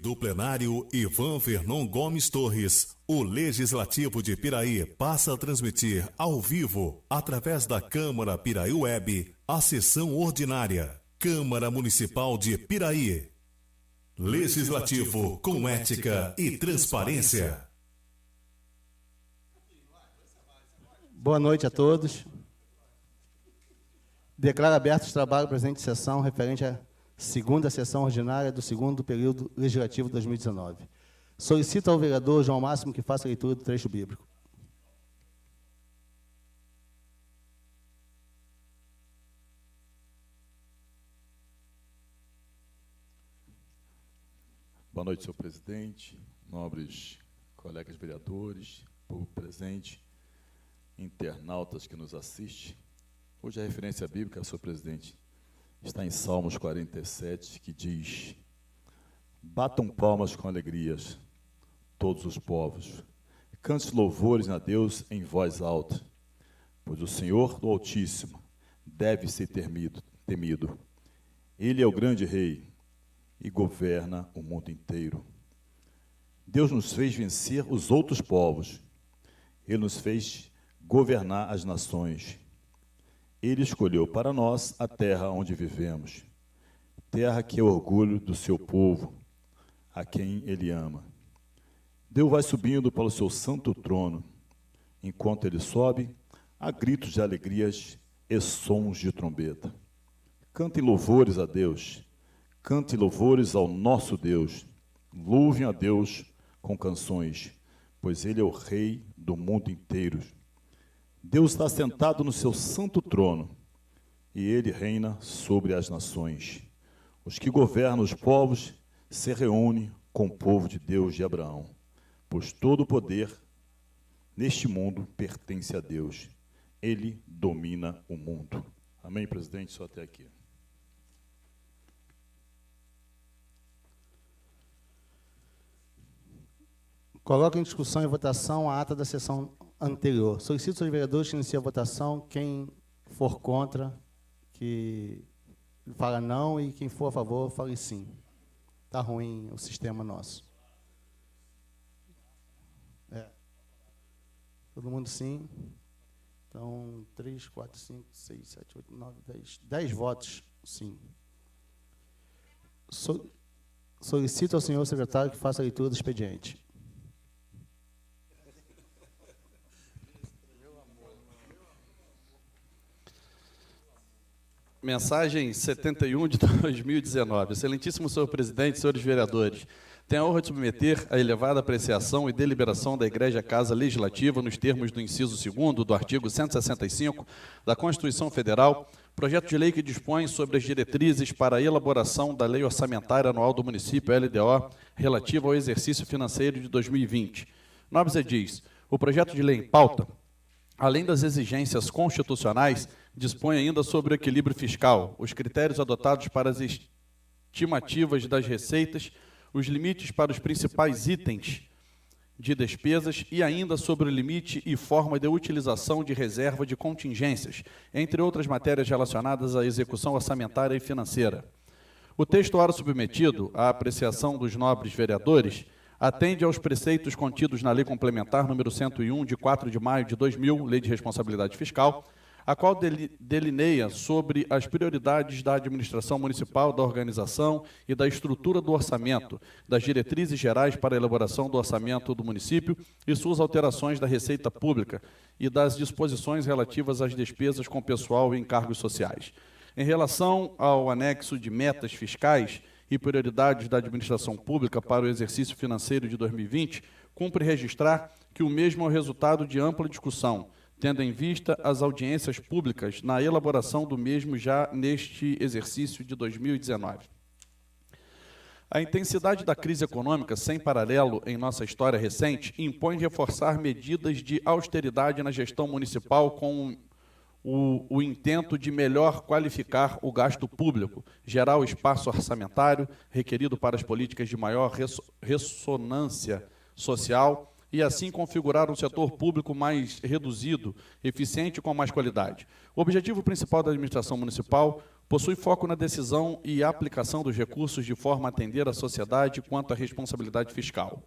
Do plenário Ivan Vernon Gomes Torres, o Legislativo de Piraí passa a transmitir ao vivo, através da Câmara Piraí Web, a sessão ordinária. Câmara Municipal de Piraí. Legislativo com ética e transparência. Boa noite a todos. Declaro aberto os trabalhos da presente sessão referente à segunda sessão ordinária do segundo período legislativo 2019. Solicito ao vereador João Máximo que faça a leitura do trecho bíblico. Boa noite, senhor presidente, nobres colegas vereadores, povo presente, internautas que nos assistem. Hoje a referência bíblica, senhor presidente, está em Salmos 47, que diz: batam palmas com alegrias todos os povos, cante louvores a Deus em voz alta, pois o Senhor do Altíssimo deve ser temido. Ele é o grande rei e governa o mundo inteiro. Deus nos fez vencer os outros povos, Ele nos fez governar as nações. Ele escolheu para nós a terra onde vivemos, terra que é o orgulho do seu povo, a quem Ele ama. Deus vai subindo para o seu santo trono. Enquanto Ele sobe, há gritos de alegrias e sons de trombeta. Cantem louvores a Deus, cante louvores ao nosso Deus. Louvem a Deus com canções, pois Ele é o Rei do mundo inteiro. Deus está sentado no seu santo trono, e Ele reina sobre as nações. Os que governam os povos se reúnem com o povo de Deus de Abraão, pois todo o poder neste mundo pertence a Deus. Ele domina o mundo. Amém, presidente? Só até aqui. Coloco em discussão e votação a ata da sessão anterior. Solicito aos vereadores que iniciem a votação. Quem for contra, que fala não, e quem for a favor, fale sim. Está ruim o sistema nosso. Todo mundo sim. Então, 3, 4, 5, 6, 7, 8, 9, 10. 10 votos sim. Solicito ao senhor secretário que faça a leitura do expediente. Mensagem 71 de 2019. Excelentíssimo senhor presidente, senhores vereadores, tenho a honra de submeter a elevada apreciação e deliberação da Igreja Casa Legislativa, nos termos do inciso 2º do artigo 165 da Constituição Federal, projeto de lei que dispõe sobre as diretrizes para a elaboração da Lei Orçamentária Anual do Município, LDO, relativa ao exercício financeiro de 2020. Nobres edis, o projeto de lei em pauta, além das exigências constitucionais, dispõe ainda sobre o equilíbrio fiscal, os critérios adotados para as estimativas das receitas, os limites para os principais itens de despesas e ainda sobre o limite e forma de utilização de reserva de contingências, entre outras matérias relacionadas à execução orçamentária e financeira. O texto ora submetido à apreciação dos nobres vereadores atende aos preceitos contidos na Lei Complementar número 101, de 4 de maio de 2000, Lei de Responsabilidade Fiscal, a qual delineia sobre as prioridades da administração municipal, da organização e da estrutura do orçamento, das diretrizes gerais para a elaboração do orçamento do município e suas alterações da receita pública e das disposições relativas às despesas com pessoal e encargos sociais. Em relação ao anexo de metas fiscais e prioridades da administração pública para o exercício financeiro de 2020, cumpre registrar que o mesmo é o resultado de ampla discussão, tendo em vista as audiências públicas na elaboração do mesmo já neste exercício de 2019. A intensidade da crise econômica, sem paralelo em nossa história recente, impõe reforçar medidas de austeridade na gestão municipal com o intento de melhor qualificar o gasto público, gerar o espaço orçamentário requerido para as políticas de maior ressonância social e assim configurar um setor público mais reduzido, eficiente e com mais qualidade. O objetivo principal da administração municipal possui foco na decisão e aplicação dos recursos de forma a atender a sociedade quanto à responsabilidade fiscal.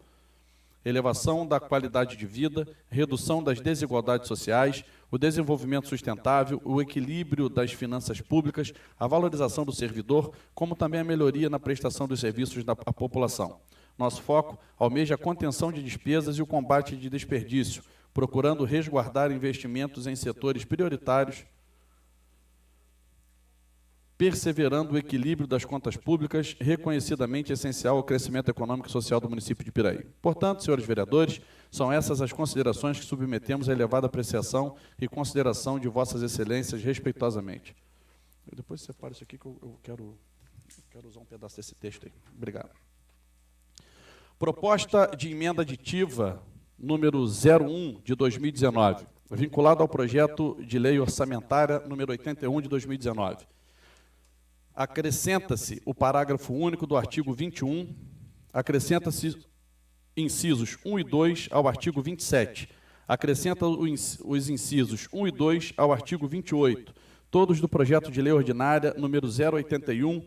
Elevação da qualidade de vida, redução das desigualdades sociais, o desenvolvimento sustentável, o equilíbrio das finanças públicas, a valorização do servidor, como também a melhoria na prestação dos serviços à população. Nosso foco almeja a contenção de despesas e o combate de desperdício, procurando resguardar investimentos em setores prioritários, perseverando o equilíbrio das contas públicas, reconhecidamente essencial ao crescimento econômico e social do município de Piraí. Portanto, senhores vereadores, são essas as considerações que submetemos à elevada apreciação e consideração de vossas excelências, respeitosamente. Depois separa isso aqui que eu quero usar um pedaço desse texto aí. Obrigado. Proposta de emenda aditiva número 01 de 2019, vinculado ao projeto de lei orçamentária número 81 de 2019. Acrescenta-se o parágrafo único do artigo 21, acrescenta-se incisos 1 e 2 ao artigo 27, acrescenta os incisos 1 e 2 ao artigo 28, todos do projeto de lei ordinária número 081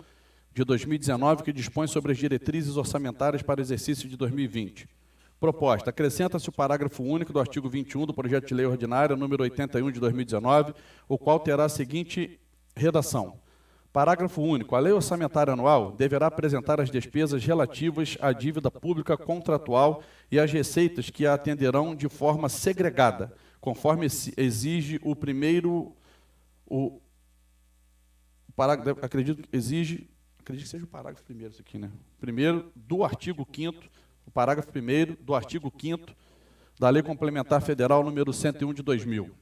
de 2019, que dispõe sobre as diretrizes orçamentárias para o exercício de 2020. Proposta: acrescenta-se o parágrafo único do artigo 21 do projeto de lei ordinária número 81 de 2019, o qual terá a seguinte redação. Parágrafo único. A lei orçamentária anual deverá apresentar as despesas relativas à dívida pública contratual e as receitas que a atenderão de forma segregada, conforme exige o primeiro... acredito que seja o parágrafo primeiro isso aqui, né? Primeiro do artigo 5º, o parágrafo 1º do artigo 5º da Lei Complementar Federal número 101 de 2000.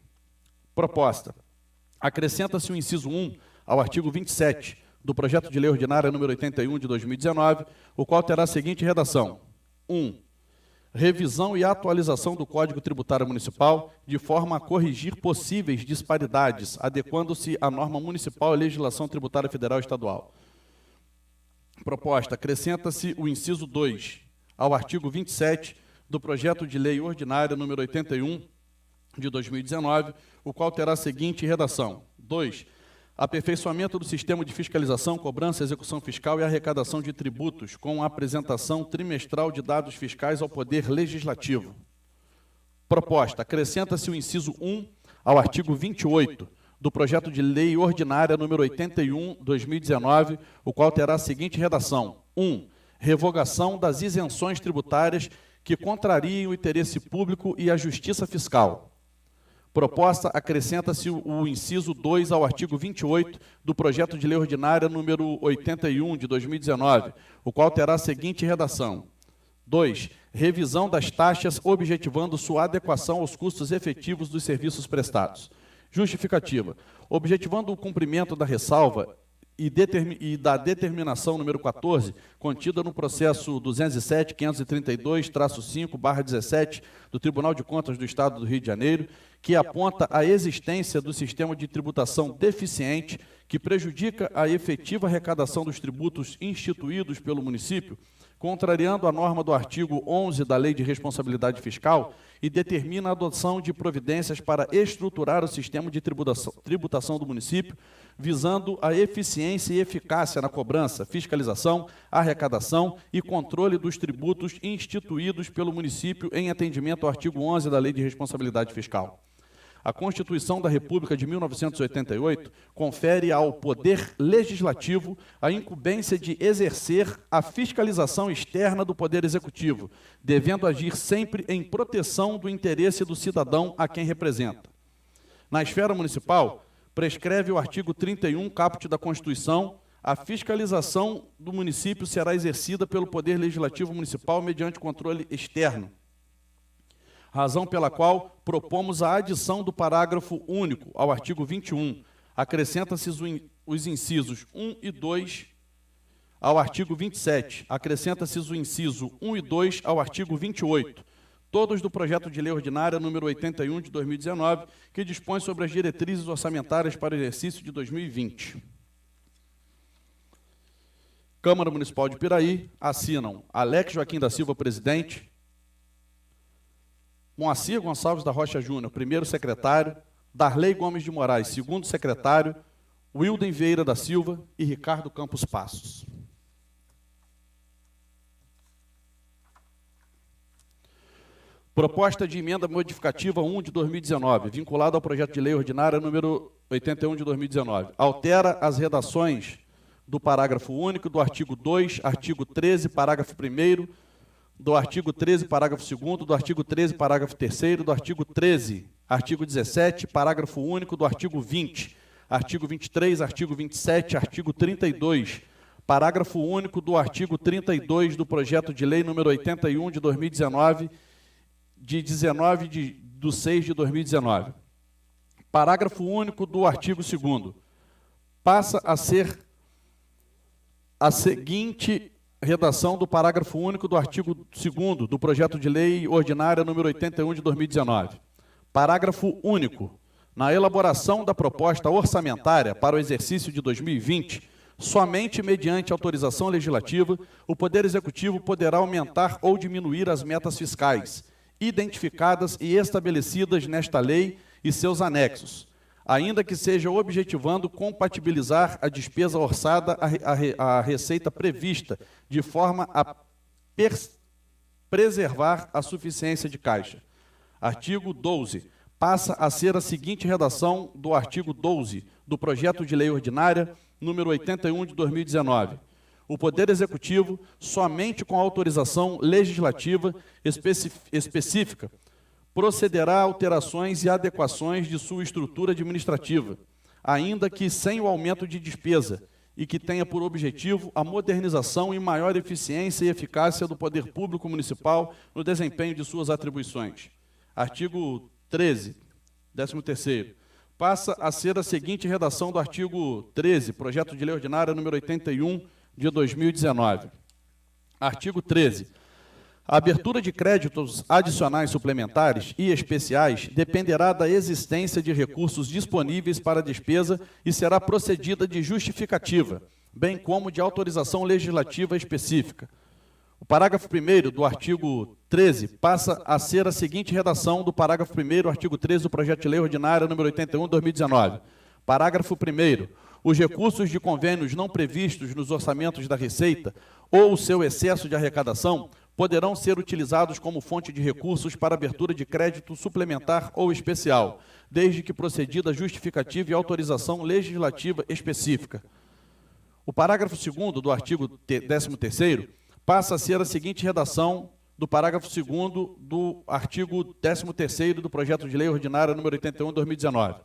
Proposta. Acrescenta-se o inciso 1 ao artigo 27 do projeto de lei ordinária número 81 de 2019, o qual terá a seguinte redação. 1. Revisão e atualização do Código Tributário Municipal de forma a corrigir possíveis disparidades, adequando-se à norma municipal e legislação tributária federal e estadual. Proposta. Acrescenta-se o inciso 2 ao artigo 27 do projeto de lei ordinária número 81 de 2019, o qual terá a seguinte redação. 2. Aperfeiçoamento do sistema de fiscalização, cobrança, execução fiscal e arrecadação de tributos, com a apresentação trimestral de dados fiscais ao Poder Legislativo. Proposta. Acrescenta-se o inciso 1 ao artigo 28 do projeto de lei ordinária número 81/2019, o qual terá a seguinte redação. 1. Revogação das isenções tributárias que contrariem o interesse público e a justiça fiscal. Proposta. Acrescenta-se o inciso 2 ao artigo 28 do projeto de lei ordinária número 81 de 2019, o qual terá a seguinte redação. 2. Revisão das taxas objetivando sua adequação aos custos efetivos dos serviços prestados. Justificativa. Objetivando o cumprimento da ressalva e da determinação número 14, contida no processo 207.532-5/17 do Tribunal de Contas do Estado do Rio de Janeiro, que aponta a existência do sistema de tributação deficiente que prejudica a efetiva arrecadação dos tributos instituídos pelo município, contrariando a norma do artigo 11 da Lei de Responsabilidade Fiscal e determina a adoção de providências para estruturar o sistema de tributação do município, visando a eficiência e eficácia na cobrança, fiscalização, arrecadação e controle dos tributos instituídos pelo município em atendimento ao artigo 11 da Lei de Responsabilidade Fiscal. A Constituição da República de 1988 confere ao Poder Legislativo a incumbência de exercer a fiscalização externa do Poder Executivo, devendo agir sempre em proteção do interesse do cidadão a quem representa. Na esfera municipal, prescreve o artigo 31, caput da Constituição, a fiscalização do município será exercida pelo Poder Legislativo Municipal mediante controle externo. Razão pela qual propomos a adição do parágrafo único ao artigo 21. Acrescenta-se os incisos 1 e 2 ao artigo 27. Acrescenta-se o inciso 1 e 2 ao artigo 28. Todos do projeto de lei ordinária número 81 de 2019, que dispõe sobre as diretrizes orçamentárias para o exercício de 2020. Câmara Municipal de Piraí, assinam Alex Joaquim da Silva, presidente, Moacir Gonçalves da Rocha Júnior, primeiro secretário, Darley Gomes de Moraes, segundo secretário, Wilden Vieira da Silva e Ricardo Campos Passos. Proposta de emenda modificativa 1 de 2019, vinculada ao projeto de lei ordinária número 81 de 2019. Altera as redações do parágrafo único do artigo 2, artigo 13, parágrafo 1º, do artigo 13, parágrafo 2º, do artigo 13, parágrafo 3º, do artigo 13, artigo 17, parágrafo único do artigo 20, artigo 23, artigo 27, artigo 32, parágrafo único do artigo 32 do projeto de lei número 81 de 2019, de 19/6 de 2019. Parágrafo único do artigo 2º. Passa a ser a seguinte redação do parágrafo único do artigo 2º do projeto de lei ordinária número 81 de 2019. Parágrafo único. Na elaboração da proposta orçamentária para o exercício de 2020, somente mediante autorização legislativa, o Poder Executivo poderá aumentar ou diminuir as metas fiscais, identificadas e estabelecidas nesta lei e seus anexos, ainda que seja objetivando compatibilizar a despesa orçada à receita prevista, de forma a preservar a suficiência de caixa. Artigo 12. Passa a ser a seguinte redação do artigo 12 do projeto de lei ordinária número 81 de 2019. O Poder Executivo, somente com autorização legislativa específica, procederá a alterações e adequações de sua estrutura administrativa, ainda que sem o aumento de despesa, e que tenha por objetivo a modernização e maior eficiência e eficácia do poder público municipal no desempenho de suas atribuições. Artigo 13, 13º. Passa a ser a seguinte redação do artigo 13, projeto de lei ordinária número 81, de 2019. Artigo 13. A abertura de créditos adicionais suplementares e especiais dependerá da existência de recursos disponíveis para a despesa e será procedida de justificativa, bem como de autorização legislativa específica. O parágrafo 1º do artigo 13 passa a ser a seguinte redação do parágrafo 1º, artigo 13 do projeto de lei ordinária número 81, de 2019. Parágrafo 1º. Os recursos de convênios não previstos nos orçamentos da Receita ou o seu excesso de arrecadação poderão ser utilizados como fonte de recursos para abertura de crédito suplementar ou especial, desde que procedida justificativa e autorização legislativa específica. O parágrafo 2º do artigo 13º passa a ser a seguinte redação do parágrafo 2º do artigo 13º do projeto de lei ordinária número 81, de 2019.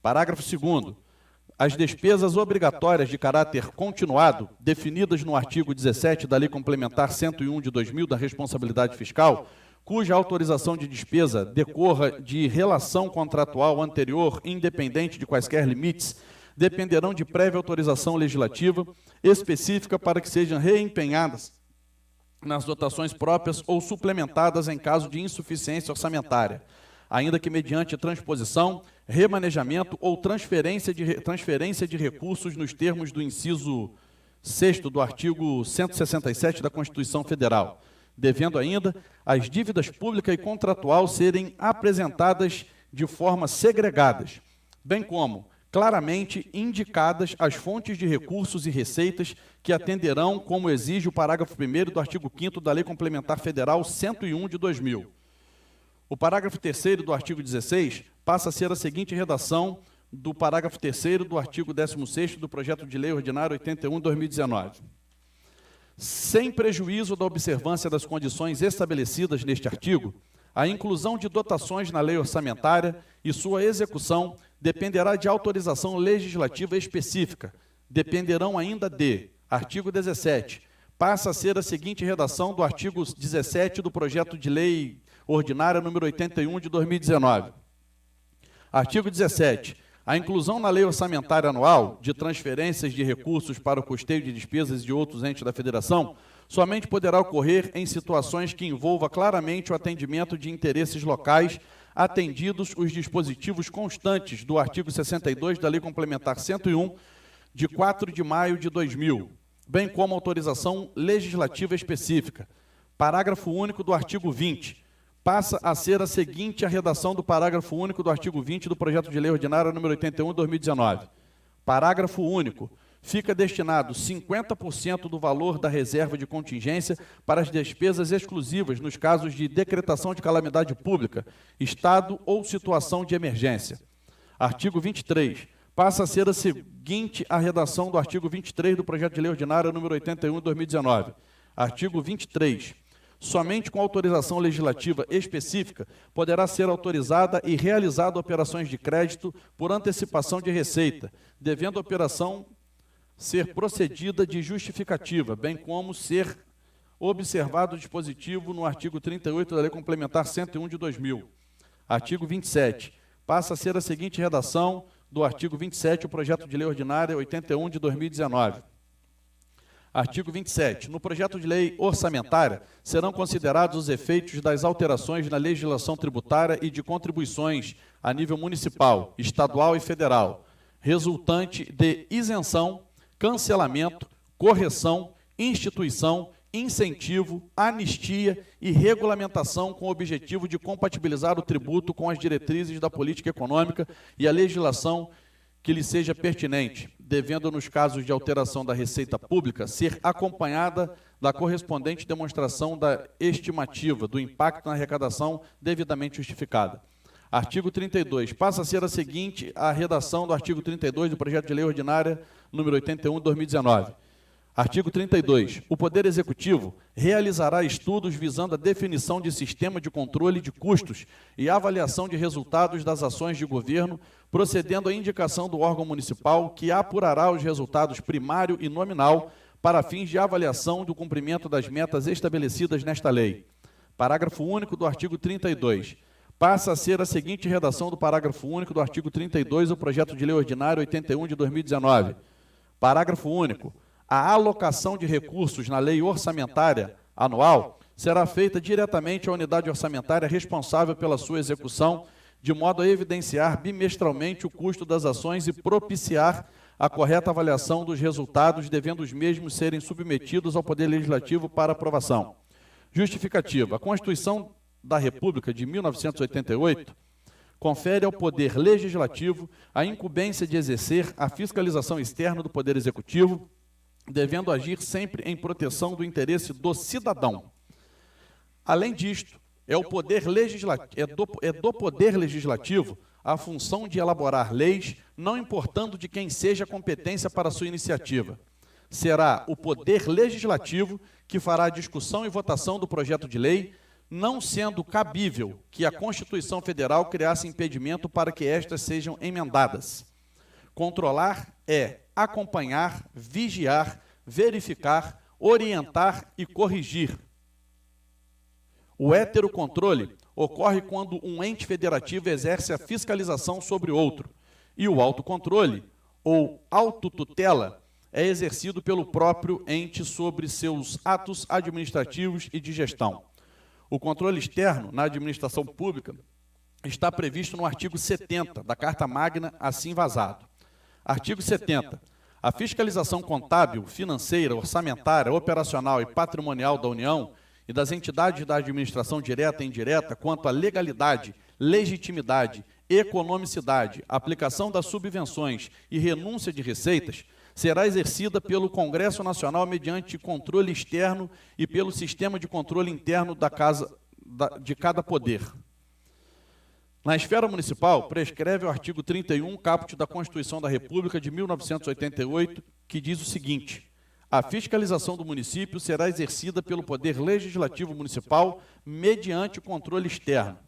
Parágrafo 2º. As despesas obrigatórias de caráter continuado, definidas no artigo 17 da Lei Complementar 101 de 2000 da Responsabilidade Fiscal, cuja autorização de despesa decorra de relação contratual anterior, independente de quaisquer limites, dependerão de prévia autorização legislativa específica para que sejam reempenhadas nas dotações próprias ou suplementadas em caso de insuficiência orçamentária, ainda que mediante transposição, remanejamento ou transferência de recursos nos termos do inciso 6º do artigo 167 da Constituição Federal, devendo ainda as dívidas pública e contratual serem apresentadas de forma segregadas, bem como claramente indicadas as fontes de recursos e receitas que atenderão, como exige o parágrafo 1º do artigo 5º da Lei Complementar Federal 101 de 2000. O parágrafo 3º do artigo 16 passa a ser a seguinte redação do parágrafo 3º do artigo 16º do projeto de lei ordinário 81 de 2019. Sem prejuízo da observância das condições estabelecidas neste artigo, a inclusão de dotações na lei orçamentária e sua execução dependerá de autorização legislativa específica. Dependerão ainda de, artigo 17, passa a ser a seguinte redação do artigo 17 do projeto de lei ordinária número 81 de 2019. Artigo 17. A inclusão na lei orçamentária anual de transferências de recursos para o custeio de despesas de outros entes da Federação somente poderá ocorrer em situações que envolva claramente o atendimento de interesses locais, atendidos os dispositivos constantes do artigo 62 da Lei Complementar 101, de 4 de maio de 2000, bem como autorização legislativa específica. Parágrafo único do artigo 20. passa a ser a seguinte a redação do parágrafo único do artigo 20 do projeto de lei ordinária número 81, 2019. Parágrafo único. Fica destinado 50% do valor da reserva de contingência para as despesas exclusivas nos casos de decretação de calamidade pública, estado ou situação de emergência. Artigo 23. Passa a ser a seguinte a redação do artigo 23 do projeto de lei ordinária número 81, 2019. Artigo 23. Somente com autorização legislativa específica poderá ser autorizada e realizada operações de crédito por antecipação de receita, devendo a operação ser procedida de justificativa, bem como ser observado o dispositivo no artigo 38 da Lei Complementar 101 de 2000. Artigo 27. Passa a ser a seguinte redação do artigo 27, o projeto de lei ordinária 81 de 2019. Artigo 27. No projeto de lei orçamentária serão considerados os efeitos das alterações na legislação tributária e de contribuições a nível municipal, estadual e federal, resultante de isenção, cancelamento, correção, instituição, incentivo, anistia e regulamentação com o objetivo de compatibilizar o tributo com as diretrizes da política econômica e a legislação que lhe seja pertinente, devendo, nos casos de alteração da receita pública, ser acompanhada da correspondente demonstração da estimativa do impacto na arrecadação devidamente justificada. Artigo 32. Passa a ser a seguinte a redação do artigo 32 do projeto de lei ordinária número 81 de 2019. Artigo 32. O Poder Executivo realizará estudos visando a definição de sistema de controle de custos e avaliação de resultados das ações de governo, procedendo à indicação do órgão municipal que apurará os resultados primário e nominal para fins de avaliação do cumprimento das metas estabelecidas nesta lei. Parágrafo único do artigo 32. Passa a ser a seguinte redação do parágrafo único do artigo 32 do projeto de lei ordinário 81 de 2019. Parágrafo único. A alocação de recursos na lei orçamentária anual será feita diretamente à unidade orçamentária responsável pela sua execução, de modo a evidenciar bimestralmente o custo das ações e propiciar a correta avaliação dos resultados, devendo os mesmos serem submetidos ao Poder Legislativo para aprovação. Justificativa. A Constituição da República de 1988 confere ao Poder Legislativo a incumbência de exercer a fiscalização externa do Poder Executivo, devendo agir sempre em proteção do interesse do cidadão. Além disto, do Poder Legislativo a função de elaborar leis, não importando de quem seja a competência para sua iniciativa. Será o Poder Legislativo que fará a discussão e votação do projeto de lei, não sendo cabível que a Constituição Federal criasse impedimento para que estas sejam emendadas. Controlar é acompanhar, vigiar, verificar, orientar e corrigir. O heterocontrole ocorre quando um ente federativo exerce a fiscalização sobre outro, e o autocontrole, ou autotutela, é exercido pelo próprio ente sobre seus atos administrativos e de gestão. O controle externo na administração pública está previsto no artigo 70 da Carta Magna, assim vazado. Artigo 70. A fiscalização contábil, financeira, orçamentária, operacional e patrimonial da União e das entidades da administração direta e indireta quanto à legalidade, legitimidade, economicidade, aplicação das subvenções e renúncia de receitas será exercida pelo Congresso Nacional mediante controle externo e pelo sistema de controle interno de cada poder. Na esfera municipal, prescreve o artigo 31, caput da Constituição da República de 1988, que diz o seguinte: a fiscalização do município será exercida pelo Poder Legislativo Municipal mediante controle externo.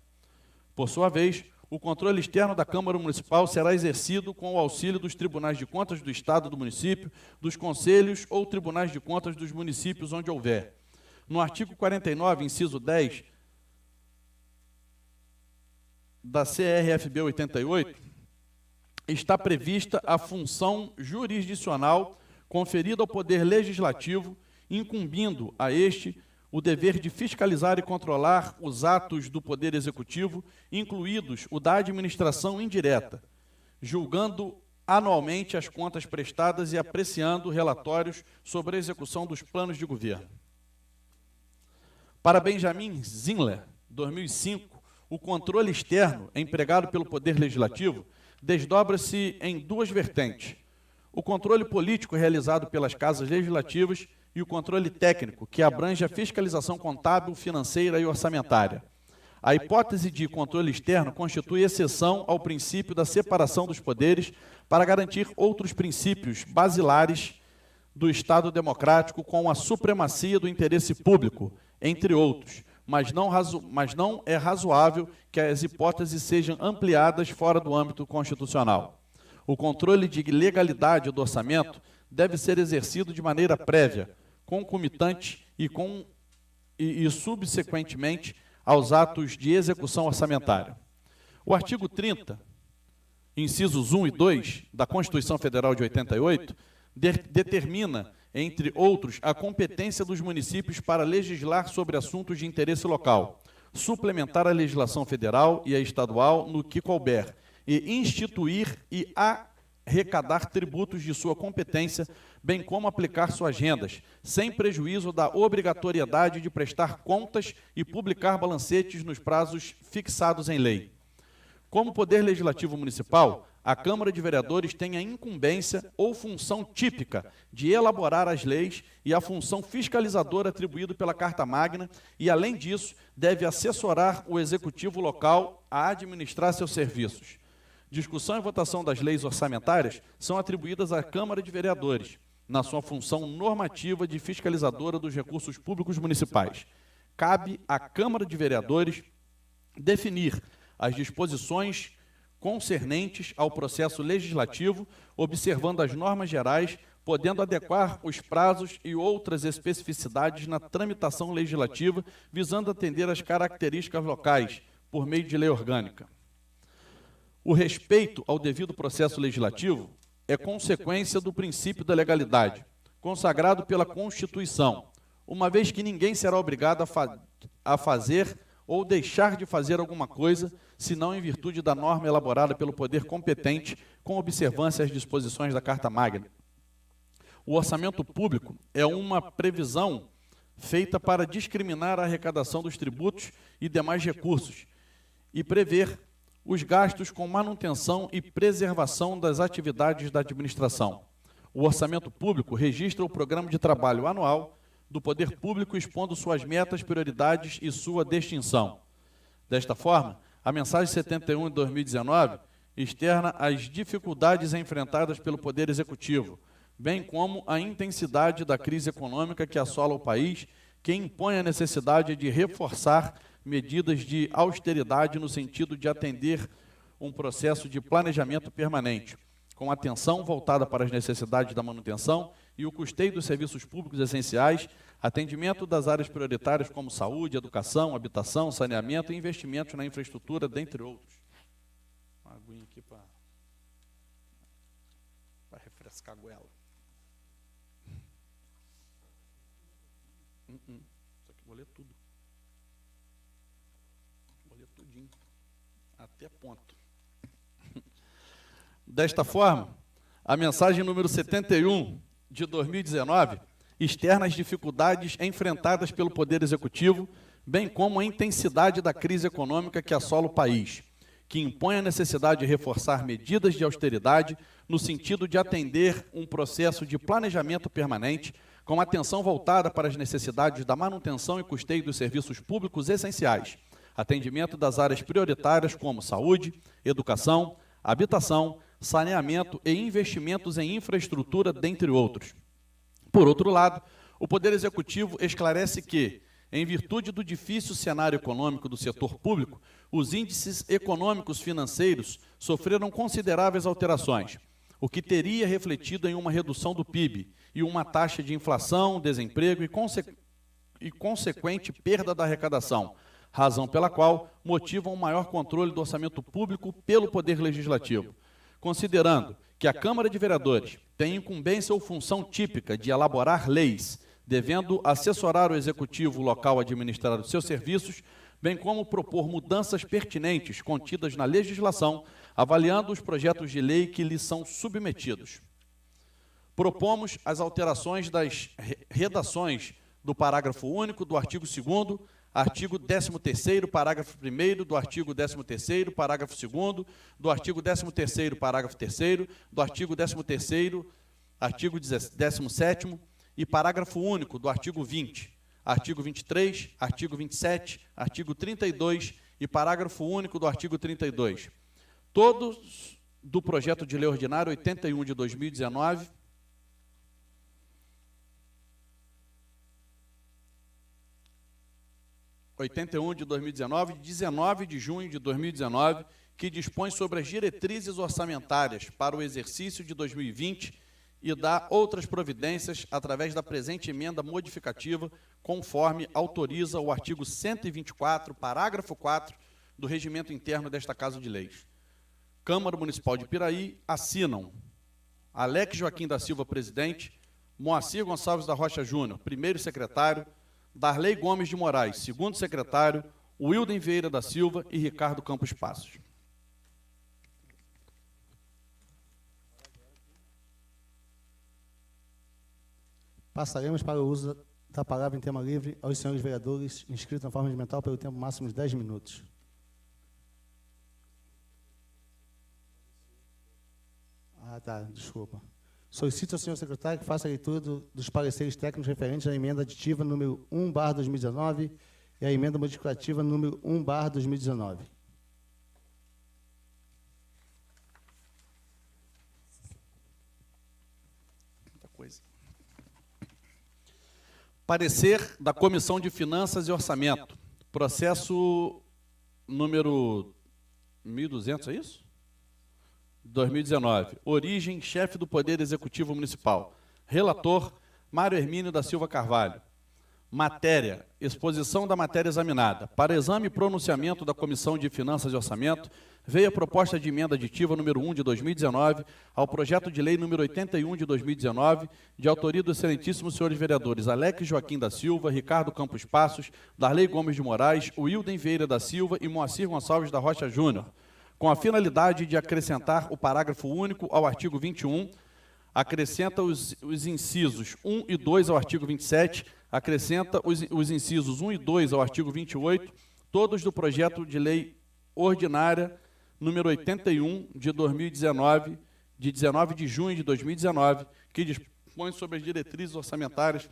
Por sua vez, o controle externo da Câmara Municipal será exercido com o auxílio dos tribunais de contas do Estado do município, dos conselhos ou tribunais de contas dos municípios onde houver. No artigo 49, inciso 10, da CRFB 88, está prevista a função jurisdicional conferida ao Poder Legislativo, incumbindo a este o dever de fiscalizar e controlar os atos do Poder Executivo, incluídos o da administração indireta, julgando anualmente as contas prestadas e apreciando relatórios sobre a execução dos planos de governo. Para Benjamin Zinler, 2005, o controle externo empregado pelo Poder Legislativo desdobra-se em duas vertentes: o controle político realizado pelas casas legislativas e o controle técnico, que abrange a fiscalização contábil, financeira e orçamentária. A hipótese de controle externo constitui exceção ao princípio da separação dos poderes para garantir outros princípios basilares do Estado democrático, com a supremacia do interesse público, entre outros, mas não é razoável que as hipóteses sejam ampliadas fora do âmbito constitucional. O controle de legalidade do orçamento deve ser exercido de maneira prévia, concomitante e subsequentemente aos atos de execução orçamentária. O artigo 30, incisos 1 e 2 da Constituição Federal de 88, determina, entre outros, a competência dos municípios para legislar sobre assuntos de interesse local, suplementar a legislação federal e a estadual no que couber, e instituir e arrecadar tributos de sua competência, bem como aplicar suas rendas, sem prejuízo da obrigatoriedade de prestar contas e publicar balancetes nos prazos fixados em lei. Como Poder Legislativo Municipal, a Câmara de Vereadores tem a incumbência ou função típica de elaborar as leis e a função fiscalizadora atribuída pela Carta Magna e, além disso, deve assessorar o Executivo local a administrar seus serviços. Discussão e votação das leis orçamentárias são atribuídas à Câmara de Vereadores, na sua função normativa de fiscalizadora dos recursos públicos municipais. Cabe à Câmara de Vereadores definir as disposições concernentes ao processo legislativo, observando as normas gerais, podendo adequar os prazos e outras especificidades na tramitação legislativa, visando atender às características locais, por meio de lei orgânica. O respeito ao devido processo legislativo é consequência do princípio da legalidade, consagrado pela Constituição, uma vez que ninguém será obrigado a fazer ou deixar de fazer alguma coisa, senão em virtude da norma elaborada pelo poder competente, com observância às disposições da Carta Magna. O orçamento público é uma previsão feita para discriminar a arrecadação dos tributos e demais recursos e prever os gastos com manutenção e preservação das atividades da administração. O orçamento público registra o programa de trabalho anual do poder público, expondo suas metas, prioridades e sua destinção. Desta forma, a mensagem 71 de 2019 externa as dificuldades enfrentadas pelo Poder Executivo, bem como a intensidade da crise econômica que assola o país, que impõe a necessidade de reforçar medidas de austeridade no sentido de atender um processo de planejamento permanente, com atenção voltada para as necessidades da manutenção e o custeio dos serviços públicos essenciais, atendimento das áreas prioritárias como saúde, educação, habitação, saneamento e investimentos na infraestrutura, dentre outros. Uma aguinha aqui para refrescar a goela. Isso aqui vou ler tudo. Vou ler tudinho. Até ponto. Desta forma, a mensagem número 71 de 2019 externa as dificuldades enfrentadas pelo Poder Executivo, bem como a intensidade da crise econômica que assola o país, que impõe a necessidade de reforçar medidas de austeridade no sentido de atender um processo de planejamento permanente, com atenção voltada para as necessidades da manutenção e custeio dos serviços públicos essenciais, atendimento das áreas prioritárias como saúde, educação, habitação, saneamento e investimentos em infraestrutura, dentre outros. Por outro lado, o Poder Executivo esclarece que, em virtude do difícil cenário econômico do setor público, os índices econômicos financeiros sofreram consideráveis alterações, o que teria refletido em uma redução do PIB e uma taxa de inflação, desemprego e consequente perda da arrecadação, razão pela qual motivam um maior controle do orçamento público pelo Poder Legislativo. Considerando que a Câmara de Vereadores tem incumbência ou função típica de elaborar leis, devendo assessorar o Executivo local a administrar os seus serviços, bem como propor mudanças pertinentes contidas na legislação, avaliando os projetos de lei que lhes são submetidos. Propomos as alterações das redações do parágrafo único do artigo 2º, artigo 13º, parágrafo 1º, do artigo 13º, parágrafo 2º, do artigo 13º, parágrafo 3º, do artigo 13º, artigo 17º e parágrafo único do artigo 20, artigo 23, artigo 27, artigo 32 e parágrafo único do artigo 32. Todos do projeto de lei ordinário 81 de 2019, de 19 de junho de 2019, que dispõe sobre as diretrizes orçamentárias para o exercício de 2020 e dá outras providências através da presente emenda modificativa, conforme autoriza o artigo 124, parágrafo 4 do Regimento Interno desta Casa de Leis. Câmara Municipal de Piraí assinam Alex Joaquim da Silva, presidente, Moacir Gonçalves da Rocha Júnior, primeiro secretário, Darley Gomes de Moraes, segundo secretário, Wilden Vieira da Silva e Ricardo Campos Passos. Passaremos para o uso da palavra em tema livre aos senhores vereadores inscritos na forma regimental pelo tempo máximo de 10 minutos. Desculpa. Solicito ao senhor secretário que faça a leitura dos pareceres técnicos referentes à emenda aditiva número 1/2019 e à emenda modificativa número 1/2019. Muita coisa. Parecer da Comissão de Finanças e Orçamento. Processo número 1.200, é isso? 2019. Origem, chefe do Poder Executivo Municipal. Relator, Mário Hermínio da Silva Carvalho. Matéria, exposição da matéria examinada. Para exame e pronunciamento da Comissão de Finanças e Orçamento, veio a proposta de emenda aditiva número 1 de 2019 ao projeto de lei número 81 de 2019, de autoria dos excelentíssimos senhores vereadores Alex Joaquim da Silva, Ricardo Campos Passos, Darley Gomes de Moraes, Wilden Vieira da Silva e Moacir Gonçalves da Rocha Júnior, com a finalidade de acrescentar o parágrafo único ao artigo 21, acrescenta os incisos 1 e 2 ao artigo 27, acrescenta os incisos 1 e 2 ao artigo 28, todos do projeto de lei ordinária número 81 de 2019, de 19 de junho de 2019, que dispõe sobre as diretrizes orçamentárias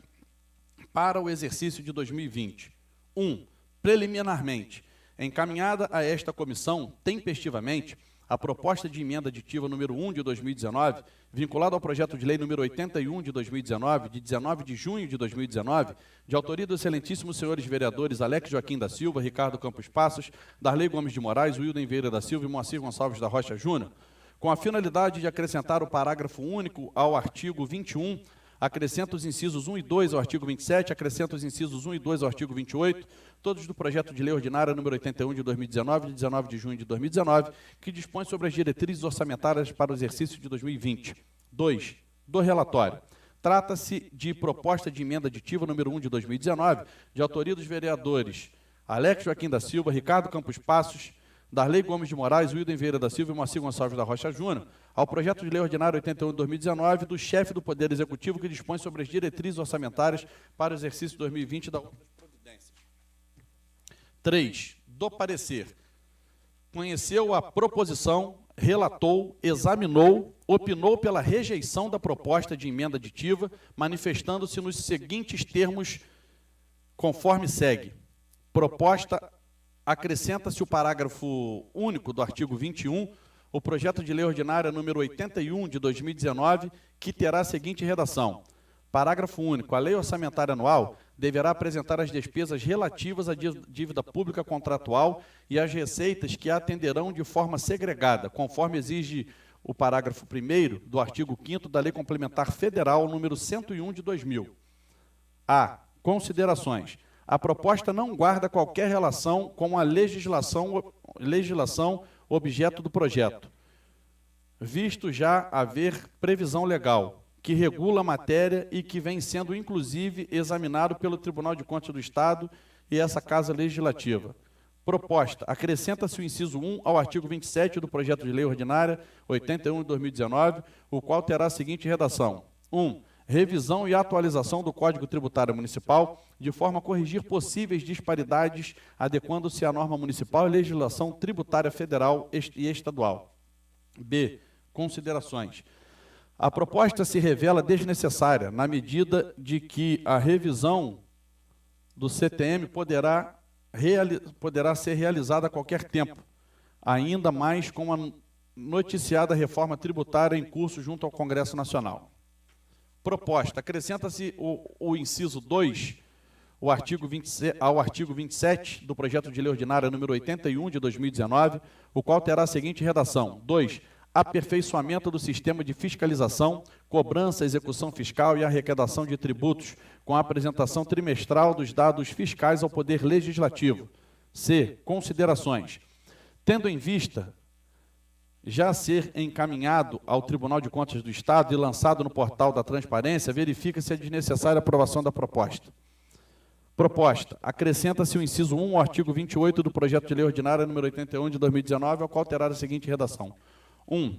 para o exercício de 2020. 1. Preliminarmente, encaminhada a esta comissão, tempestivamente, a proposta de emenda aditiva número 1 de 2019, vinculada ao projeto de lei número 81 de 2019, de 19 de junho de 2019, de autoria dos excelentíssimos senhores vereadores Alex Joaquim da Silva, Ricardo Campos Passos, Darley Gomes de Moraes, Wilden Vieira da Silva e Moacir Gonçalves da Rocha Júnior, com a finalidade de acrescentar o parágrafo único ao artigo 21, acrescenta os incisos 1 e 2 ao artigo 27, acrescenta os incisos 1 e 2 ao artigo 28, todos do projeto de lei ordinária número 81 de 2019, de 19 de junho de 2019, que dispõe sobre as diretrizes orçamentárias para o exercício de 2020. 2. Do relatório. Trata-se de proposta de emenda aditiva número 1 de 2019, de autoria dos vereadores Alex Joaquim da Silva, Ricardo Campos Passos, Darley Gomes de Moraes, Wilden Vieira da Silva e Moacir Gonçalves da Rocha Júnior, ao projeto de lei ordinário 81 de 2019 do chefe do Poder Executivo que dispõe sobre as diretrizes orçamentárias para o exercício de 2020 da outras providências. 3. Do parecer. Conheceu a proposição, relatou, examinou, opinou pela rejeição da proposta de emenda aditiva, manifestando-se nos seguintes termos, conforme segue. Proposta: acrescenta-se o parágrafo único do artigo 21, o projeto de lei ordinária número 81 de 2019, que terá a seguinte redação. Parágrafo único. A lei orçamentária anual deverá apresentar as despesas relativas à dívida pública contratual e as receitas que a atenderão de forma segregada, conforme exige o parágrafo 1º do artigo 5º da Lei Complementar Federal número 101 de 2000. A. Considerações. A proposta não guarda qualquer relação com a legislação objeto do projeto, visto já haver previsão legal que regula a matéria e que vem sendo, inclusive, examinado pelo Tribunal de Contas do Estado e essa Casa Legislativa. Proposta: acrescenta-se o inciso 1 ao artigo 27 do projeto de lei ordinária 81 de 2019, o qual terá a seguinte redação. 1. revisão e atualização do Código Tributário Municipal, de forma a corrigir possíveis disparidades, adequando-se à norma municipal e legislação tributária federal e estadual. B. Considerações. A proposta se revela desnecessária, na medida de que a revisão do CTM poderá ser realizada a qualquer tempo, ainda mais com a noticiada reforma tributária em curso junto ao Congresso Nacional. Proposta. Acrescenta-se o inciso 2 ao artigo 27 do projeto de lei ordinária número 81 de 2019, o qual terá a seguinte redação. 2. Aperfeiçoamento do sistema de fiscalização, cobrança, execução fiscal e arrecadação de tributos, com a apresentação trimestral dos dados fiscais ao Poder Legislativo. C. Considerações. Tendo em vista já ser encaminhado ao Tribunal de Contas do Estado e lançado no portal da Transparência, verifica-se a desnecessária aprovação da proposta. Proposta. Acrescenta-se o inciso 1 ao artigo 28 do projeto de lei ordinária número 81 de 2019, ao qual terá a seguinte redação. 1.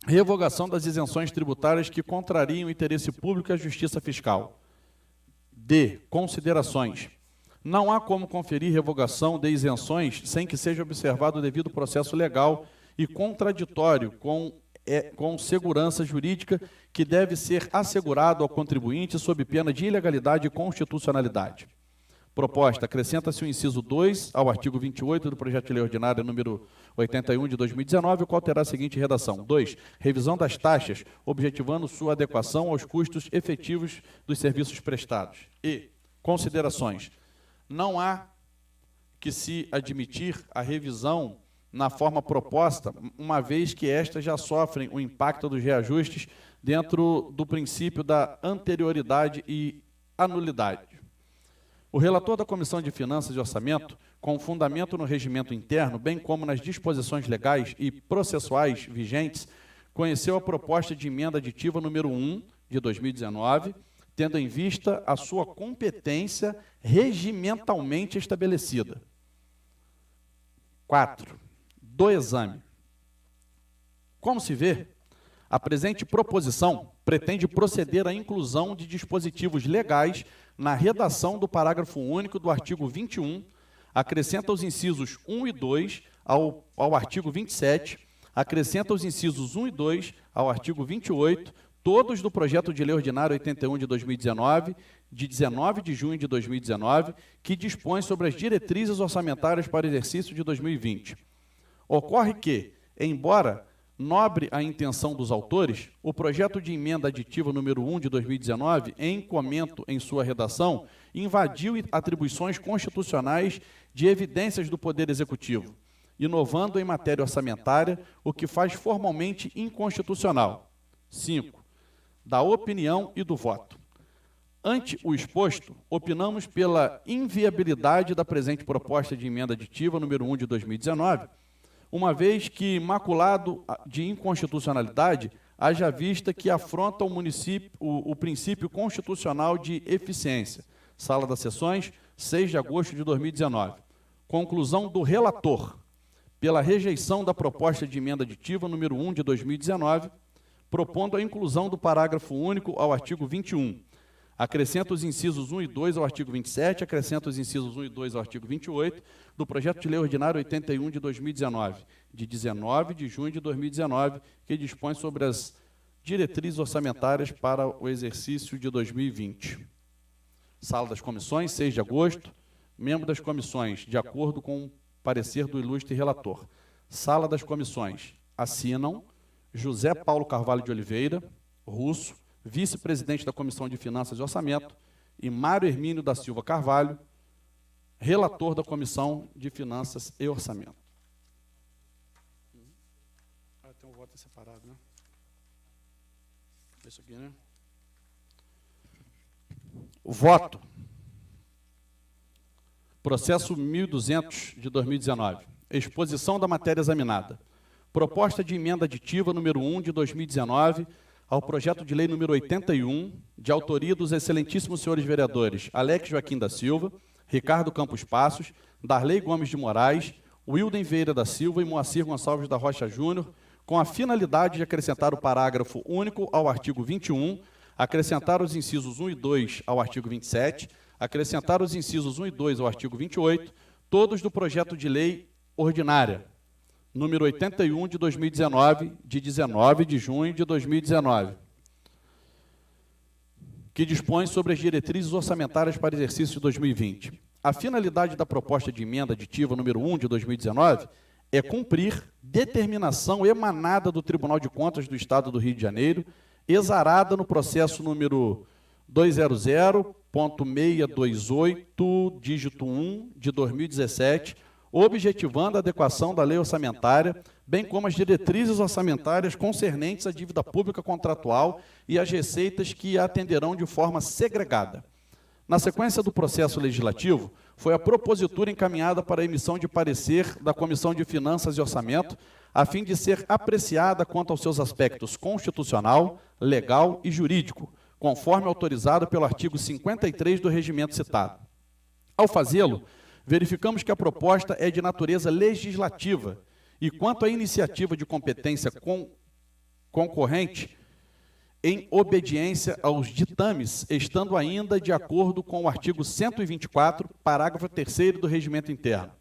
Revogação das isenções tributárias que contrariam o interesse público e a justiça fiscal. D. Considerações. Não há como conferir revogação de isenções sem que seja observado o devido processo legal e contraditório com segurança jurídica que deve ser assegurado ao contribuinte sob pena de ilegalidade e constitucionalidade. Proposta. Acrescenta-se o inciso 2 ao artigo 28 do projeto de lei ordinária número 81 de 2019, o qual terá a seguinte redação. 2. Revisão das taxas, objetivando sua adequação aos custos efetivos dos serviços prestados. E. Considerações. Não há que se admitir a revisão na forma proposta, uma vez que estas já sofrem o impacto dos reajustes dentro do princípio da anterioridade e anulidade. O relator da Comissão de Finanças e Orçamento, com fundamento no regimento interno, bem como nas disposições legais e processuais vigentes, conheceu a proposta de emenda aditiva número 1 de 2019, tendo em vista a sua competência regimentalmente estabelecida. 4. Do exame. Como se vê, a presente proposição pretende proceder à inclusão de dispositivos legais na redação do parágrafo único do artigo 21, acrescenta os incisos 1 e 2 ao artigo 27, acrescenta os incisos 1 e 2 ao artigo 28, todos do projeto de lei ordinária 81 de 2019, de 19 de junho de 2019, que dispõe sobre as diretrizes orçamentárias para o exercício de 2020. Ocorre que, embora nobre a intenção dos autores, o projeto de emenda aditiva número 1 de 2019, em comento em sua redação, invadiu atribuições constitucionais de evidências do Poder Executivo, inovando em matéria orçamentária, o que faz formalmente inconstitucional. 5. Da opinião e do voto. Ante o exposto, opinamos pela inviabilidade da presente proposta de emenda aditiva número 1 de 2019, uma vez que, maculado de inconstitucionalidade, haja vista que afronta o princípio constitucional de eficiência. Sala das Sessões, 6 de agosto de 2019. Conclusão do relator, pela rejeição da proposta de emenda aditiva número 1 de 2019, propondo a inclusão do parágrafo único ao artigo 21. Acrescenta os incisos 1 e 2 ao artigo 27, acrescenta os incisos 1 e 2 ao artigo 28 do projeto de lei ordinário 81 de 2019, de 19 de junho de 2019, que dispõe sobre as diretrizes orçamentárias para o exercício de 2020. Sala das Comissões, 6 de agosto. Membro das comissões, de acordo com o parecer do ilustre relator. Sala das Comissões, assinam José Paulo Carvalho de Oliveira, Russo, vice-presidente da Comissão de Finanças e Orçamento, e Mário Hermínio da Silva Carvalho, relator da Comissão de Finanças e Orçamento. Tem um voto separado, né? Isso aqui, né? O voto. Processo 1200 de 2019. Exposição da matéria examinada. Proposta de emenda aditiva número 1 de 2019 ao projeto de lei número 81, de autoria dos excelentíssimos senhores vereadores Alex Joaquim da Silva, Ricardo Campos Passos, Darley Gomes de Moraes, Wilden Vieira da Silva e Moacir Gonçalves da Rocha Júnior, com a finalidade de acrescentar o parágrafo único ao artigo 21, acrescentar os incisos 1 e 2 ao artigo 27, acrescentar os incisos 1 e 2 ao artigo 28, todos do projeto de lei ordinária, número 81 de 2019, de 19 de junho de 2019, que dispõe sobre as diretrizes orçamentárias para exercício de 2020. A finalidade da proposta de emenda aditiva número 1 de 2019 é cumprir determinação emanada do Tribunal de Contas do Estado do Rio de Janeiro, exarada no processo número 200.628, dígito 1, de 2017, objetivando a adequação da lei orçamentária, bem como as diretrizes orçamentárias concernentes à dívida pública contratual e às receitas que a atenderão de forma segregada. Na sequência do processo legislativo, foi a propositura encaminhada para a emissão de parecer da Comissão de Finanças e Orçamento, a fim de ser apreciada quanto aos seus aspectos constitucional, legal e jurídico, conforme autorizado pelo artigo 53 do regimento citado. Ao fazê-lo, verificamos que a proposta é de natureza legislativa e, quanto à iniciativa de competência concorrente, em obediência aos ditames, estando ainda de acordo com o artigo 124, parágrafo 3º do Regimento Interno.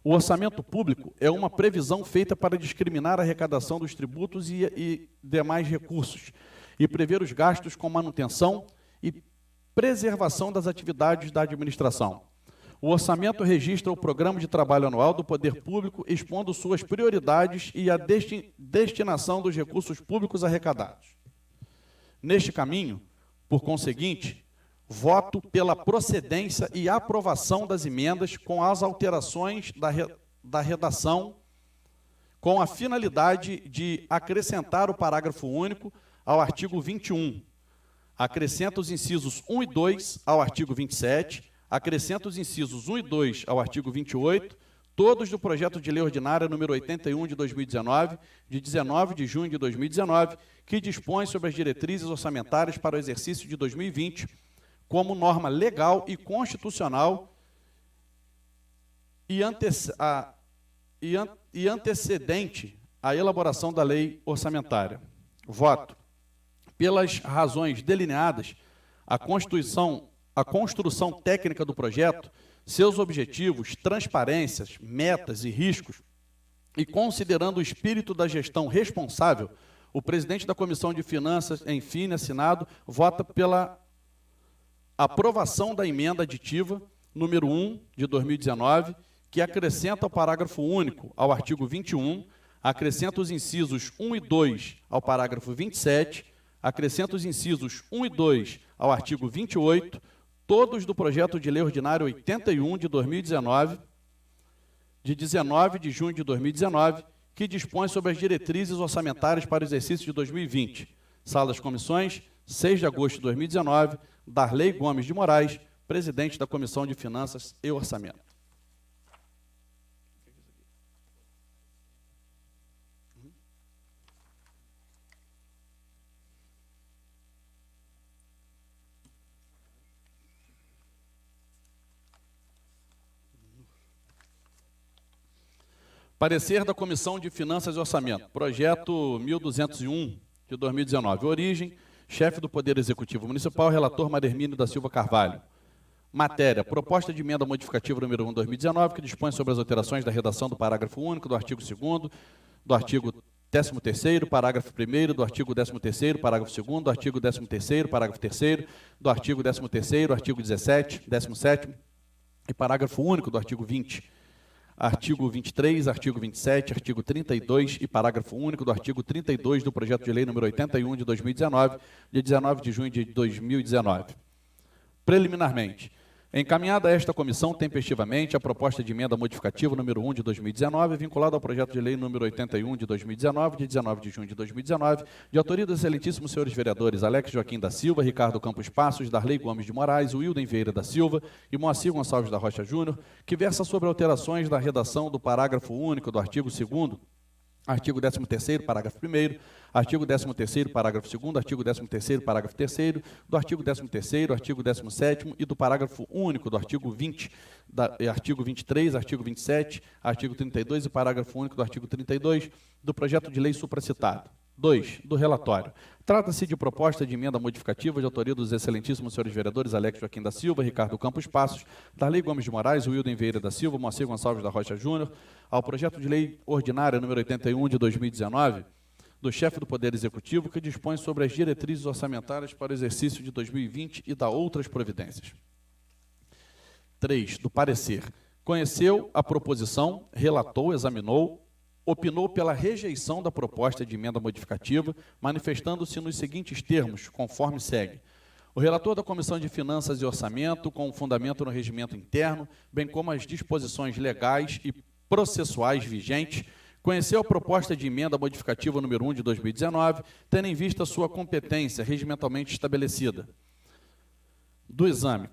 O orçamento público é uma previsão feita para discriminar a arrecadação dos tributos e demais recursos e prever os gastos com manutenção e preservação das atividades da administração. O orçamento registra o programa de trabalho anual do poder público, expondo suas prioridades e a destinação dos recursos públicos arrecadados. Neste caminho, por conseguinte, voto pela procedência e aprovação das emendas com as alterações da redação, com a finalidade de acrescentar o parágrafo único ao artigo 21. Acrescenta os incisos 1 e 2 ao artigo 27, acrescenta os incisos 1 e 2 ao artigo 28, todos do projeto de lei ordinária número 81 de 2019, de 19 de junho de 2019, que dispõe sobre as diretrizes orçamentárias para o exercício de 2020, como norma legal e constitucional e antecedente à elaboração da lei orçamentária. Voto. Pelas razões delineadas, a construção técnica do projeto, seus objetivos, transparências, metas e riscos, e considerando o espírito da gestão responsável, o presidente da Comissão de Finanças, enfim, assinado, vota pela aprovação da emenda aditiva número 1 de 2019, que acrescenta o parágrafo único ao artigo 21, acrescenta os incisos 1 e 2 ao parágrafo 27, acrescenta os incisos 1 e 2 ao artigo 28, todos do projeto de lei ordinário 81 de 2019, de 19 de junho de 2019, que dispõe sobre as diretrizes orçamentárias para o exercício de 2020. Sala das Comissões, 6 de agosto de 2019, Darley Gomes de Moraes, presidente da Comissão de Finanças e Orçamento. Parecer da Comissão de Finanças e Orçamento, projeto 1201 de 2019. Origem, chefe do Poder Executivo Municipal, relator Marermínio da Silva Carvalho. Matéria, proposta de emenda modificativa número 1 de 2019, que dispõe sobre as alterações da redação do parágrafo único, do artigo 2º, do artigo 13º, parágrafo 1º, do artigo 13º, parágrafo 2º, do artigo 13º, parágrafo 3º, do artigo 13º, artigo 17, 17º e parágrafo único do artigo 20. Artigo 23, artigo 27, artigo 32 e parágrafo único do artigo 32 do projeto de lei número 81 de 2019, de 19 de junho de 2019. Preliminarmente, encaminhada a esta comissão tempestivamente a proposta de emenda modificativa número 1 de 2019, vinculada ao projeto de lei número 81 de 2019, de 19 de junho de 2019, de autoria dos excelentíssimos senhores vereadores Alex Joaquim da Silva, Ricardo Campos Passos, Darley Gomes de Moraes, Wilden Vieira da Silva e Moacir Gonçalves da Rocha Júnior, que versa sobre alterações da redação do parágrafo único do artigo 2º, artigo 13º, parágrafo 1º, artigo 13º, parágrafo 2º, artigo 13º, parágrafo 3º, do artigo 13º, artigo 17º e do parágrafo único do artigo 20, artigo 23, artigo 27, artigo 32 e parágrafo único do artigo 32 do projeto de lei supracitado. 2. Do relatório. Trata-se de proposta de emenda modificativa de autoria dos excelentíssimos senhores vereadores Alex Joaquim da Silva, Ricardo Campos Passos, Darley Gomes de Moraes, Wilden Vieira da Silva, Moacir Gonçalves da Rocha Júnior, ao projeto de lei ordinária número 81 de 2019, do chefe do Poder Executivo, que dispõe sobre as diretrizes orçamentárias para o exercício de 2020 e da outras providências. 3. Do parecer. Conheceu a proposição, relatou, examinou, opinou pela rejeição da proposta de emenda modificativa, manifestando-se nos seguintes termos, conforme segue. O relator da Comissão de Finanças e Orçamento, com fundamento no regimento interno, bem como as disposições legais e processuais vigentes, conheceu a proposta de emenda modificativa número 1 de 2019, tendo em vista sua competência regimentalmente estabelecida.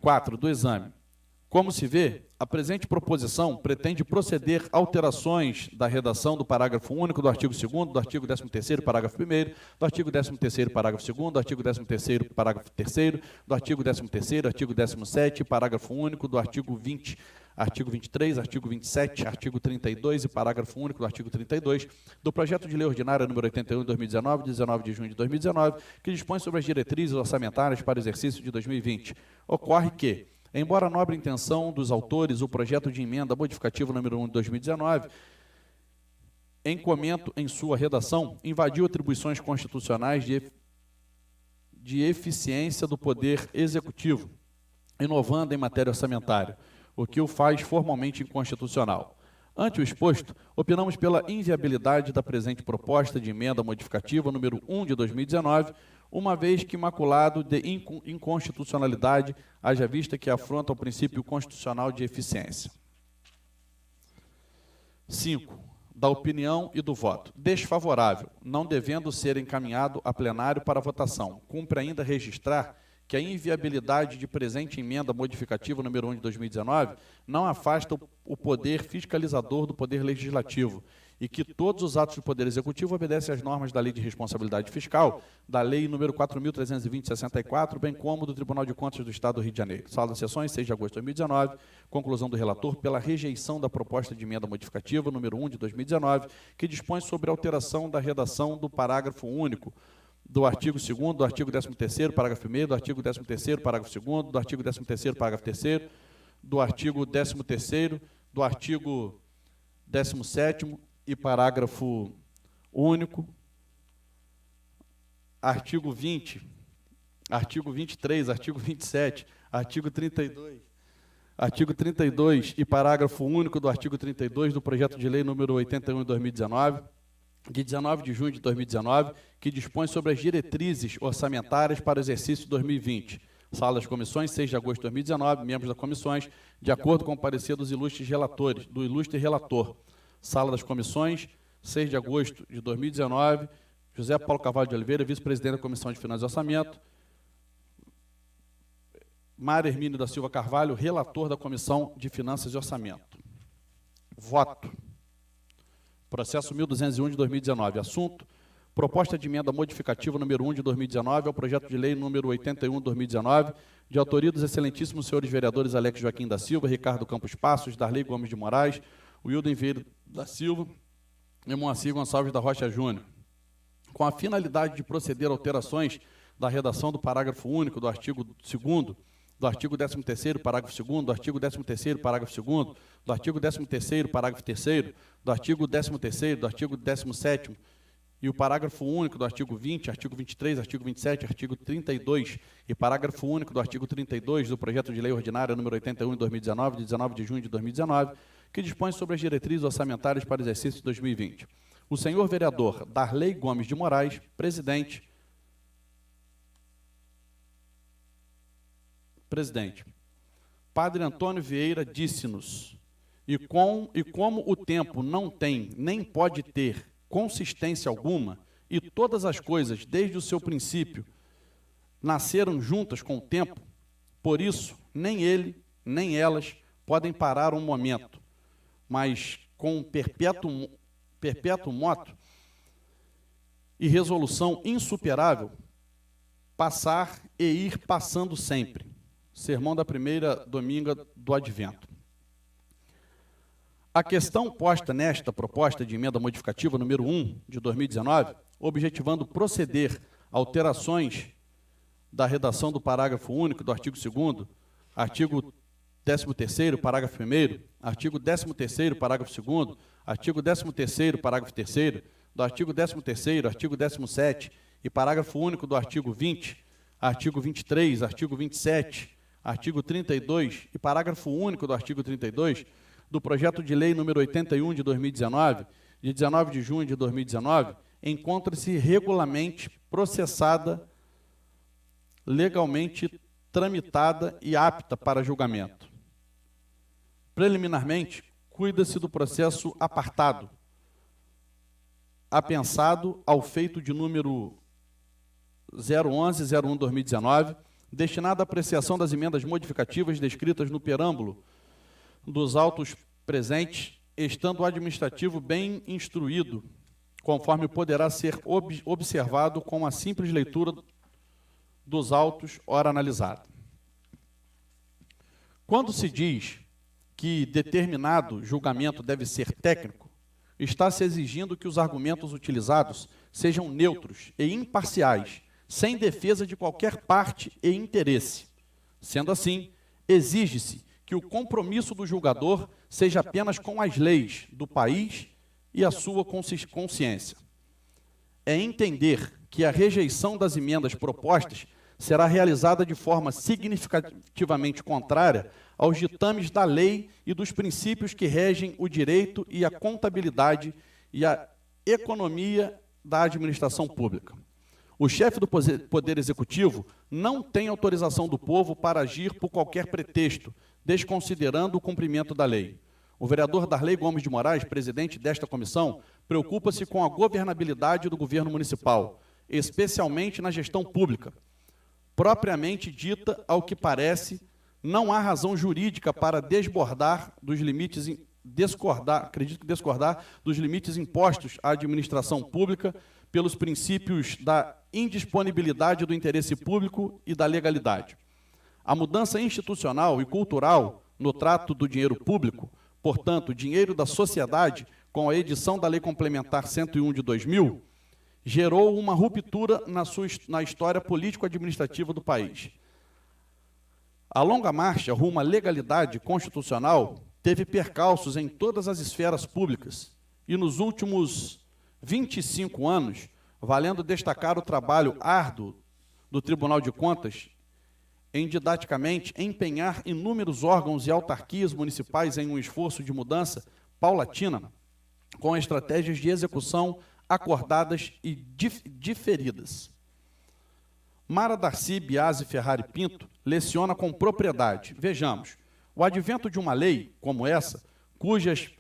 4. Do exame. Como se vê, a presente proposição pretende proceder alterações da redação do parágrafo único do artigo 2º, do artigo 13º, parágrafo 1º, do artigo 13º, parágrafo 2º, do artigo 13º, parágrafo 3º, do artigo 13º, artigo 17º, parágrafo único do artigo 20, artigo 23, artigo 27, artigo 32 e parágrafo único do artigo 32 do projeto de lei ordinária número 81 de 2019, 19 de junho de 2019, que dispõe sobre as diretrizes orçamentárias para o exercício de 2020. Ocorre que, embora a nobre intenção dos autores, o projeto de emenda modificativa número 1 de 2019, em comento em sua redação, invadiu atribuições constitucionais de eficiência do Poder Executivo, inovando em matéria orçamentária, o que o faz formalmente inconstitucional. Ante o exposto, opinamos pela inviabilidade da presente proposta de emenda modificativa número 1 de 2019, uma vez que maculado de inconstitucionalidade, haja vista que afronta o princípio constitucional de eficiência. 5. Da opinião e do voto. Desfavorável, não devendo ser encaminhado a plenário para votação. Cumpre ainda registrar que a inviabilidade de presente emenda modificativa número 1 de 2019 não afasta o poder fiscalizador do Poder Legislativo e que todos os atos do Poder Executivo obedecem às normas da Lei de Responsabilidade Fiscal, da Lei número 4.320/64, bem como do Tribunal de Contas do Estado do Rio de Janeiro. Sala das Sessões, 6 de agosto de 2019, conclusão do relator pela rejeição da proposta de emenda modificativa número 1 de 2019, que dispõe sobre alteração da redação do parágrafo único do artigo 2º, do artigo 13º, parágrafo 1º, do artigo 13º, parágrafo 2º, do artigo 13º, parágrafo 3º, do artigo 13º, do artigo 17º e parágrafo único, artigo 20, artigo 23, artigo 27, artigo 32 e parágrafo único do artigo 32 do projeto de lei número 81 de 2019, de 19 de junho de 2019, que dispõe sobre as diretrizes orçamentárias para o exercício de 2020. Sala das Comissões, 6 de agosto de 2019, membros das comissões, de acordo com o parecer dos ilustres relatores, do ilustre relator. Sala das Comissões, 6 de agosto de 2019, José Paulo Carvalho de Oliveira, vice-presidente da Comissão de Finanças e Orçamento, Mário Hermínio da Silva Carvalho, relator da Comissão de Finanças e Orçamento. Voto. Processo 1201 de 2019. Assunto: proposta de emenda modificativa número 1 de 2019 ao projeto de lei número 81 de 2019, de autoria dos excelentíssimos senhores vereadores Alex Joaquim da Silva, Ricardo Campos Passos, Darley Gomes de Moraes, Wilden Vieira da Silva e Moacir Gonçalves da Rocha Júnior, com a finalidade de proceder a alterações da redação do parágrafo único do artigo 2º, do artigo 13º, parágrafo 2º, do artigo 13º, parágrafo 2º, do artigo 13º, parágrafo 3º, do artigo 13º, do artigo 17º e o parágrafo único do artigo 20, artigo 23, artigo 27, artigo 32 e parágrafo único do artigo 32 do projeto de lei ordinária número 81 de 2019, de 19 de junho de 2019, que dispõe sobre as diretrizes orçamentárias para o exercício de 2020. O senhor vereador Darley Gomes de Moraes, presidente. Padre Antônio Vieira disse-nos, e como o tempo não tem nem pode ter consistência alguma, e todas as coisas, desde o seu princípio, nasceram juntas com o tempo, por isso, nem ele, nem elas podem parar um momento, mas com perpétuo moto e resolução insuperável, passar e ir passando sempre. Sermão da primeira dominga do Advento. A questão posta nesta proposta de emenda modificativa número 1 de 2019 objetivando proceder a alterações da redação do parágrafo único do artigo 2º, artigo 13º, parágrafo 1º, artigo 13º, parágrafo 2º, artigo 13º, parágrafo 3º, do artigo 13º, artigo 17º e parágrafo único do artigo 20, artigo 23, artigo 27, artigo 32 e parágrafo único do artigo 32 do projeto de lei número 81 de 2019, de 19 de junho de 2019, encontra-se regularmente processada, legalmente tramitada e apta para julgamento. Preliminarmente, cuida-se do processo apartado, apensado ao feito de número 011/01/2019, destinado à apreciação das emendas modificativas descritas no preâmbulo dos autos presentes, estando o administrativo bem instruído, conforme poderá ser observado com a simples leitura dos autos ora analisado. Quando se diz que determinado julgamento deve ser técnico, está se exigindo que os argumentos utilizados sejam neutros e imparciais, sem defesa de qualquer parte e interesse. Sendo assim, exige-se que o compromisso do julgador seja apenas com as leis do país e a sua consciência. É entender que a rejeição das emendas propostas será realizada de forma significativamente contrária aos ditames da lei e dos princípios que regem o direito e a contabilidade e a economia da administração pública. O chefe do Poder Executivo não tem autorização do povo para agir por qualquer pretexto, desconsiderando o cumprimento da lei. O vereador Darley Gomes de Moraes, presidente desta comissão, preocupa-se com a governabilidade do governo municipal, especialmente na gestão pública. Propriamente dita, ao que parece, não há razão jurídica para discordar dos limites impostos à administração pública pelos princípios da indisponibilidade do interesse público e da legalidade. A mudança institucional e cultural no trato do dinheiro público, portanto, dinheiro da sociedade, com a edição da Lei Complementar 101 de 2000, gerou uma ruptura na história político-administrativa do país. A longa marcha rumo à legalidade constitucional teve percalços em todas as esferas públicas e nos últimos 25 anos, valendo destacar o trabalho árduo do Tribunal de Contas em didaticamente empenhar inúmeros órgãos e autarquias municipais em um esforço de mudança paulatina, com estratégias de execução acordadas e diferidas. Mara Darcy Biasi Ferrari Pinto leciona com propriedade. Vejamos, o advento de uma lei como essa, cujas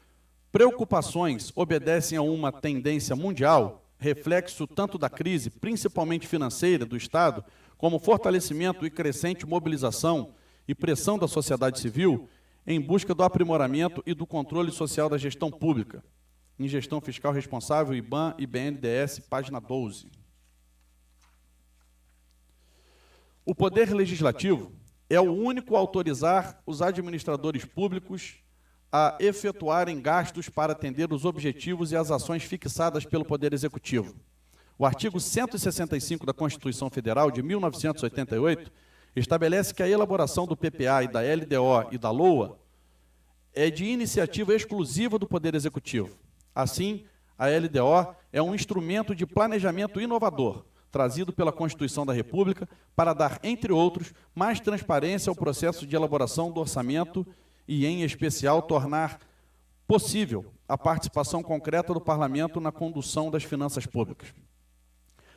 preocupações obedecem a uma tendência mundial, reflexo tanto da crise, principalmente financeira, do Estado, como fortalecimento e crescente mobilização e pressão da sociedade civil em busca do aprimoramento e do controle social da gestão pública. Em Gestão Fiscal Responsável, IBAN e BNDES, página 12. O Poder Legislativo é o único a autorizar os administradores públicos a efetuarem gastos para atender os objetivos e as ações fixadas pelo Poder Executivo. O artigo 165 da Constituição Federal de 1988 estabelece que a elaboração do PPA e da LDO e da LOA é de iniciativa exclusiva do Poder Executivo. Assim, a LDO é um instrumento de planejamento inovador, trazido pela Constituição da República para dar, entre outros, mais transparência ao processo de elaboração do orçamento e, em especial, tornar possível a participação concreta do Parlamento na condução das finanças públicas.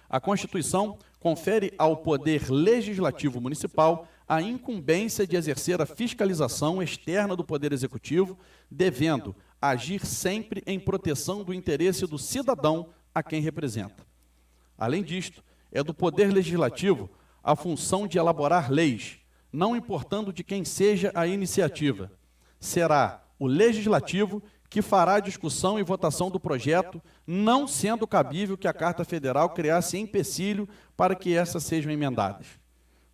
A Constituição confere ao Poder Legislativo Municipal a incumbência de exercer a fiscalização externa do Poder Executivo, devendo agir sempre em proteção do interesse do cidadão a quem representa. Além disto, é do Poder Legislativo a função de elaborar leis, não importando de quem seja a iniciativa. Será o Legislativo que fará a discussão e votação do projeto, não sendo cabível que a Carta Federal criasse empecilho para que essas sejam emendadas.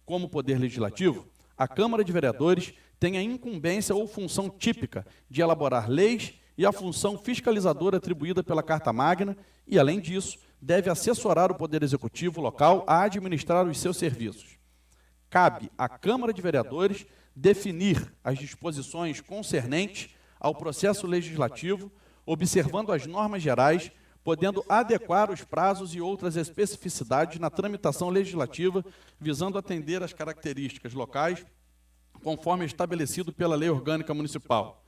Como Poder Legislativo, a Câmara de Vereadores tem a incumbência ou função típica de elaborar leis e a função fiscalizadora atribuída pela Carta Magna e, além disso, deve assessorar o Poder Executivo local a administrar os seus serviços. Cabe à Câmara de Vereadores definir as disposições concernentes ao processo legislativo, observando as normas gerais, podendo adequar os prazos e outras especificidades na tramitação legislativa, visando atender às características locais, conforme estabelecido pela Lei Orgânica Municipal.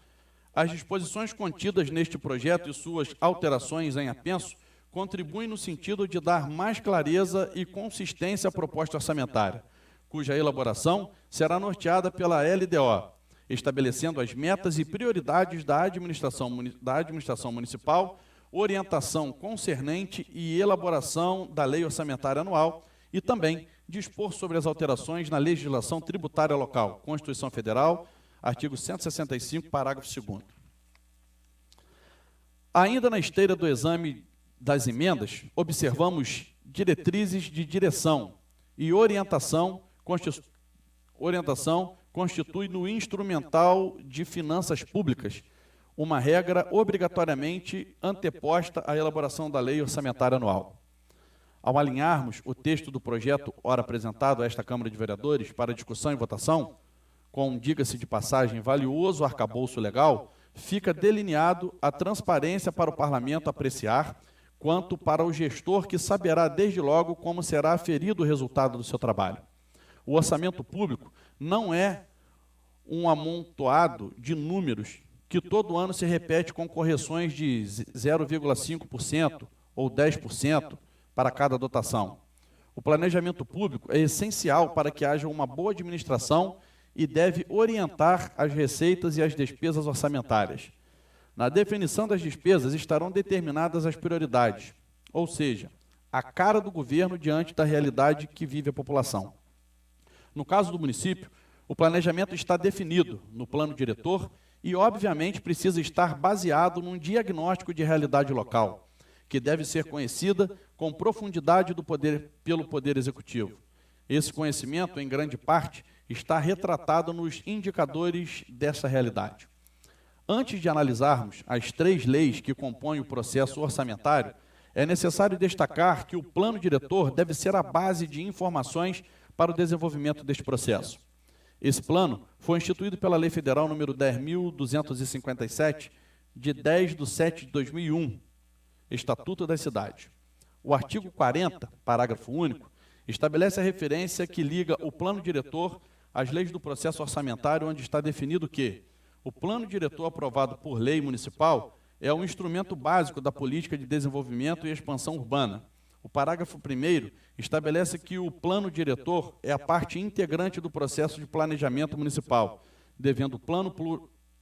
As disposições contidas neste projeto e suas alterações em apenso contribuem no sentido de dar mais clareza e consistência à proposta orçamentária, cuja elaboração será norteada pela LDO, estabelecendo as metas e prioridades da administração municipal, orientação concernente e elaboração da Lei Orçamentária Anual e também dispor sobre as alterações na legislação tributária local, Constituição Federal, artigo 165, parágrafo 2º. Ainda na esteira do exame das emendas, observamos diretrizes de direção e orientação constitui no instrumental de finanças públicas uma regra obrigatoriamente anteposta à elaboração da Lei Orçamentária Anual. Ao alinharmos o texto do projeto ora apresentado a esta Câmara de Vereadores para discussão e votação, com, diga-se de passagem, valioso arcabouço legal, fica delineado a transparência para o Parlamento apreciar, quanto para o gestor que saberá desde logo como será aferido o resultado do seu trabalho. O orçamento público não é um amontoado de números que todo ano se repete com correções de 0,5% ou 10% para cada dotação. O planejamento público é essencial para que haja uma boa administração e deve orientar as receitas e as despesas orçamentárias. Na definição das despesas estarão determinadas as prioridades, ou seja, a cara do governo diante da realidade que vive a população. No caso do município, o planejamento está definido no plano diretor e, obviamente, precisa estar baseado num diagnóstico de realidade local, que deve ser conhecida com profundidade pelo Poder Executivo. Esse conhecimento, em grande parte, está retratado nos indicadores dessa realidade. Antes de analisarmos as 3 leis que compõem o processo orçamentário, é necessário destacar que o plano diretor deve ser a base de informações para o desenvolvimento deste processo. Esse plano foi instituído pela Lei Federal nº 10.257, de 10/7/2001, Estatuto das Cidades. O artigo 40, parágrafo único, estabelece a referência que liga o plano diretor às leis do processo orçamentário, onde está definido que o plano diretor aprovado por lei municipal é um instrumento básico da política de desenvolvimento e expansão urbana. O parágrafo 1º estabelece que o plano diretor é a parte integrante do processo de planejamento municipal, devendo o plano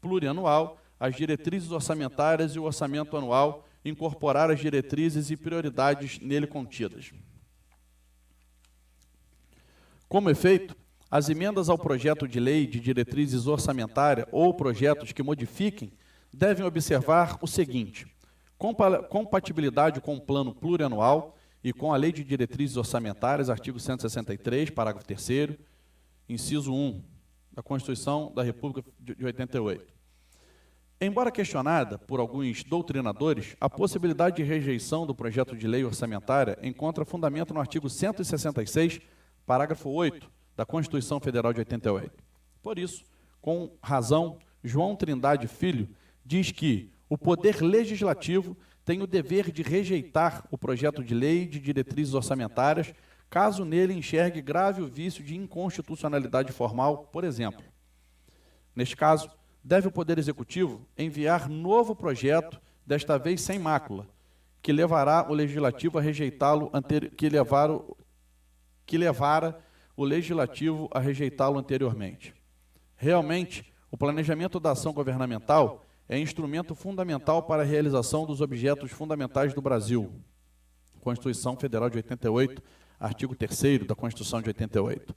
plurianual, as diretrizes orçamentárias e o orçamento anual incorporar as diretrizes e prioridades nele contidas. Como efeito, as emendas ao projeto de lei de diretrizes orçamentárias ou projetos que modifiquem devem observar o seguinte: compatibilidade com o plano plurianual e com a Lei de Diretrizes Orçamentárias, artigo 163, parágrafo 3º, inciso 1, da Constituição da República de 88. Embora questionada por alguns doutrinadores, a possibilidade de rejeição do projeto de lei orçamentária encontra fundamento no artigo 166, parágrafo 8, da Constituição Federal de 88. Por isso, com razão, João Trindade Filho diz que o Poder Legislativo tem o dever de rejeitar o projeto de lei de diretrizes orçamentárias, caso nele enxergue grave o vício de inconstitucionalidade formal, por exemplo. Neste caso, deve o Poder Executivo enviar novo projeto, desta vez sem mácula, que levará o Legislativo a rejeitá-lo o Legislativo a rejeitá-lo anteriormente. Realmente, o planejamento da ação governamental é instrumento fundamental para a realização dos objetos fundamentais do Brasil. Constituição Federal de 88, artigo 3º da Constituição de 88.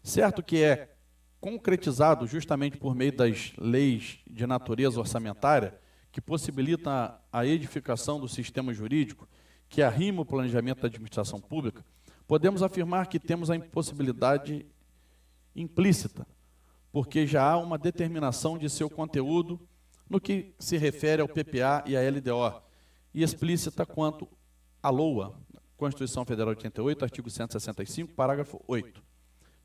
Certo que é concretizado justamente por meio das leis de natureza orçamentária, que possibilita a edificação do sistema jurídico, que arrima o planejamento da administração pública, podemos afirmar que temos a impossibilidade implícita, porque já há uma determinação de seu conteúdo no que se refere ao PPA e à LDO, e explícita quanto a LOA, Constituição Federal de 88, artigo 165, parágrafo 8,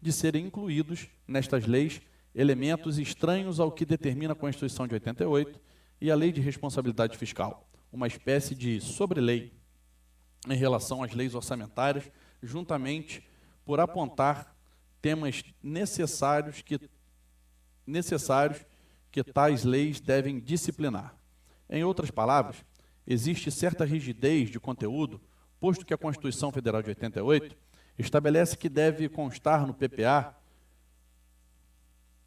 de serem incluídos nestas leis elementos estranhos ao que determina a Constituição de 88 e a Lei de Responsabilidade Fiscal, uma espécie de sobrelei em relação às leis orçamentárias, juntamente por apontar temas necessários que tais leis devem disciplinar. Em outras palavras, existe certa rigidez de conteúdo, posto que a Constituição Federal de 88 estabelece que deve constar no PPA,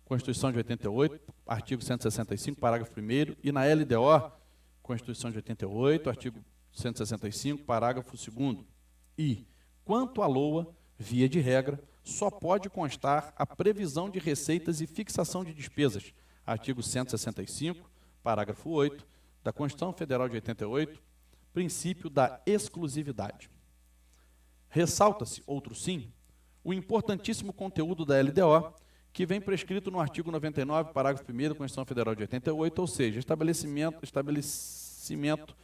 Constituição de 88, artigo 165, parágrafo 1º, e na LDO, Constituição de 88, artigo 165, parágrafo 2º. E, quanto à LOA, via de regra, só pode constar a previsão de receitas e fixação de despesas, artigo 165, parágrafo 8, da Constituição Federal de 88, princípio da exclusividade. Ressalta-se, outro sim, o importantíssimo conteúdo da LDO, que vem prescrito no artigo 99, parágrafo 1º da Constituição Federal de 88, ou seja, estabelecimento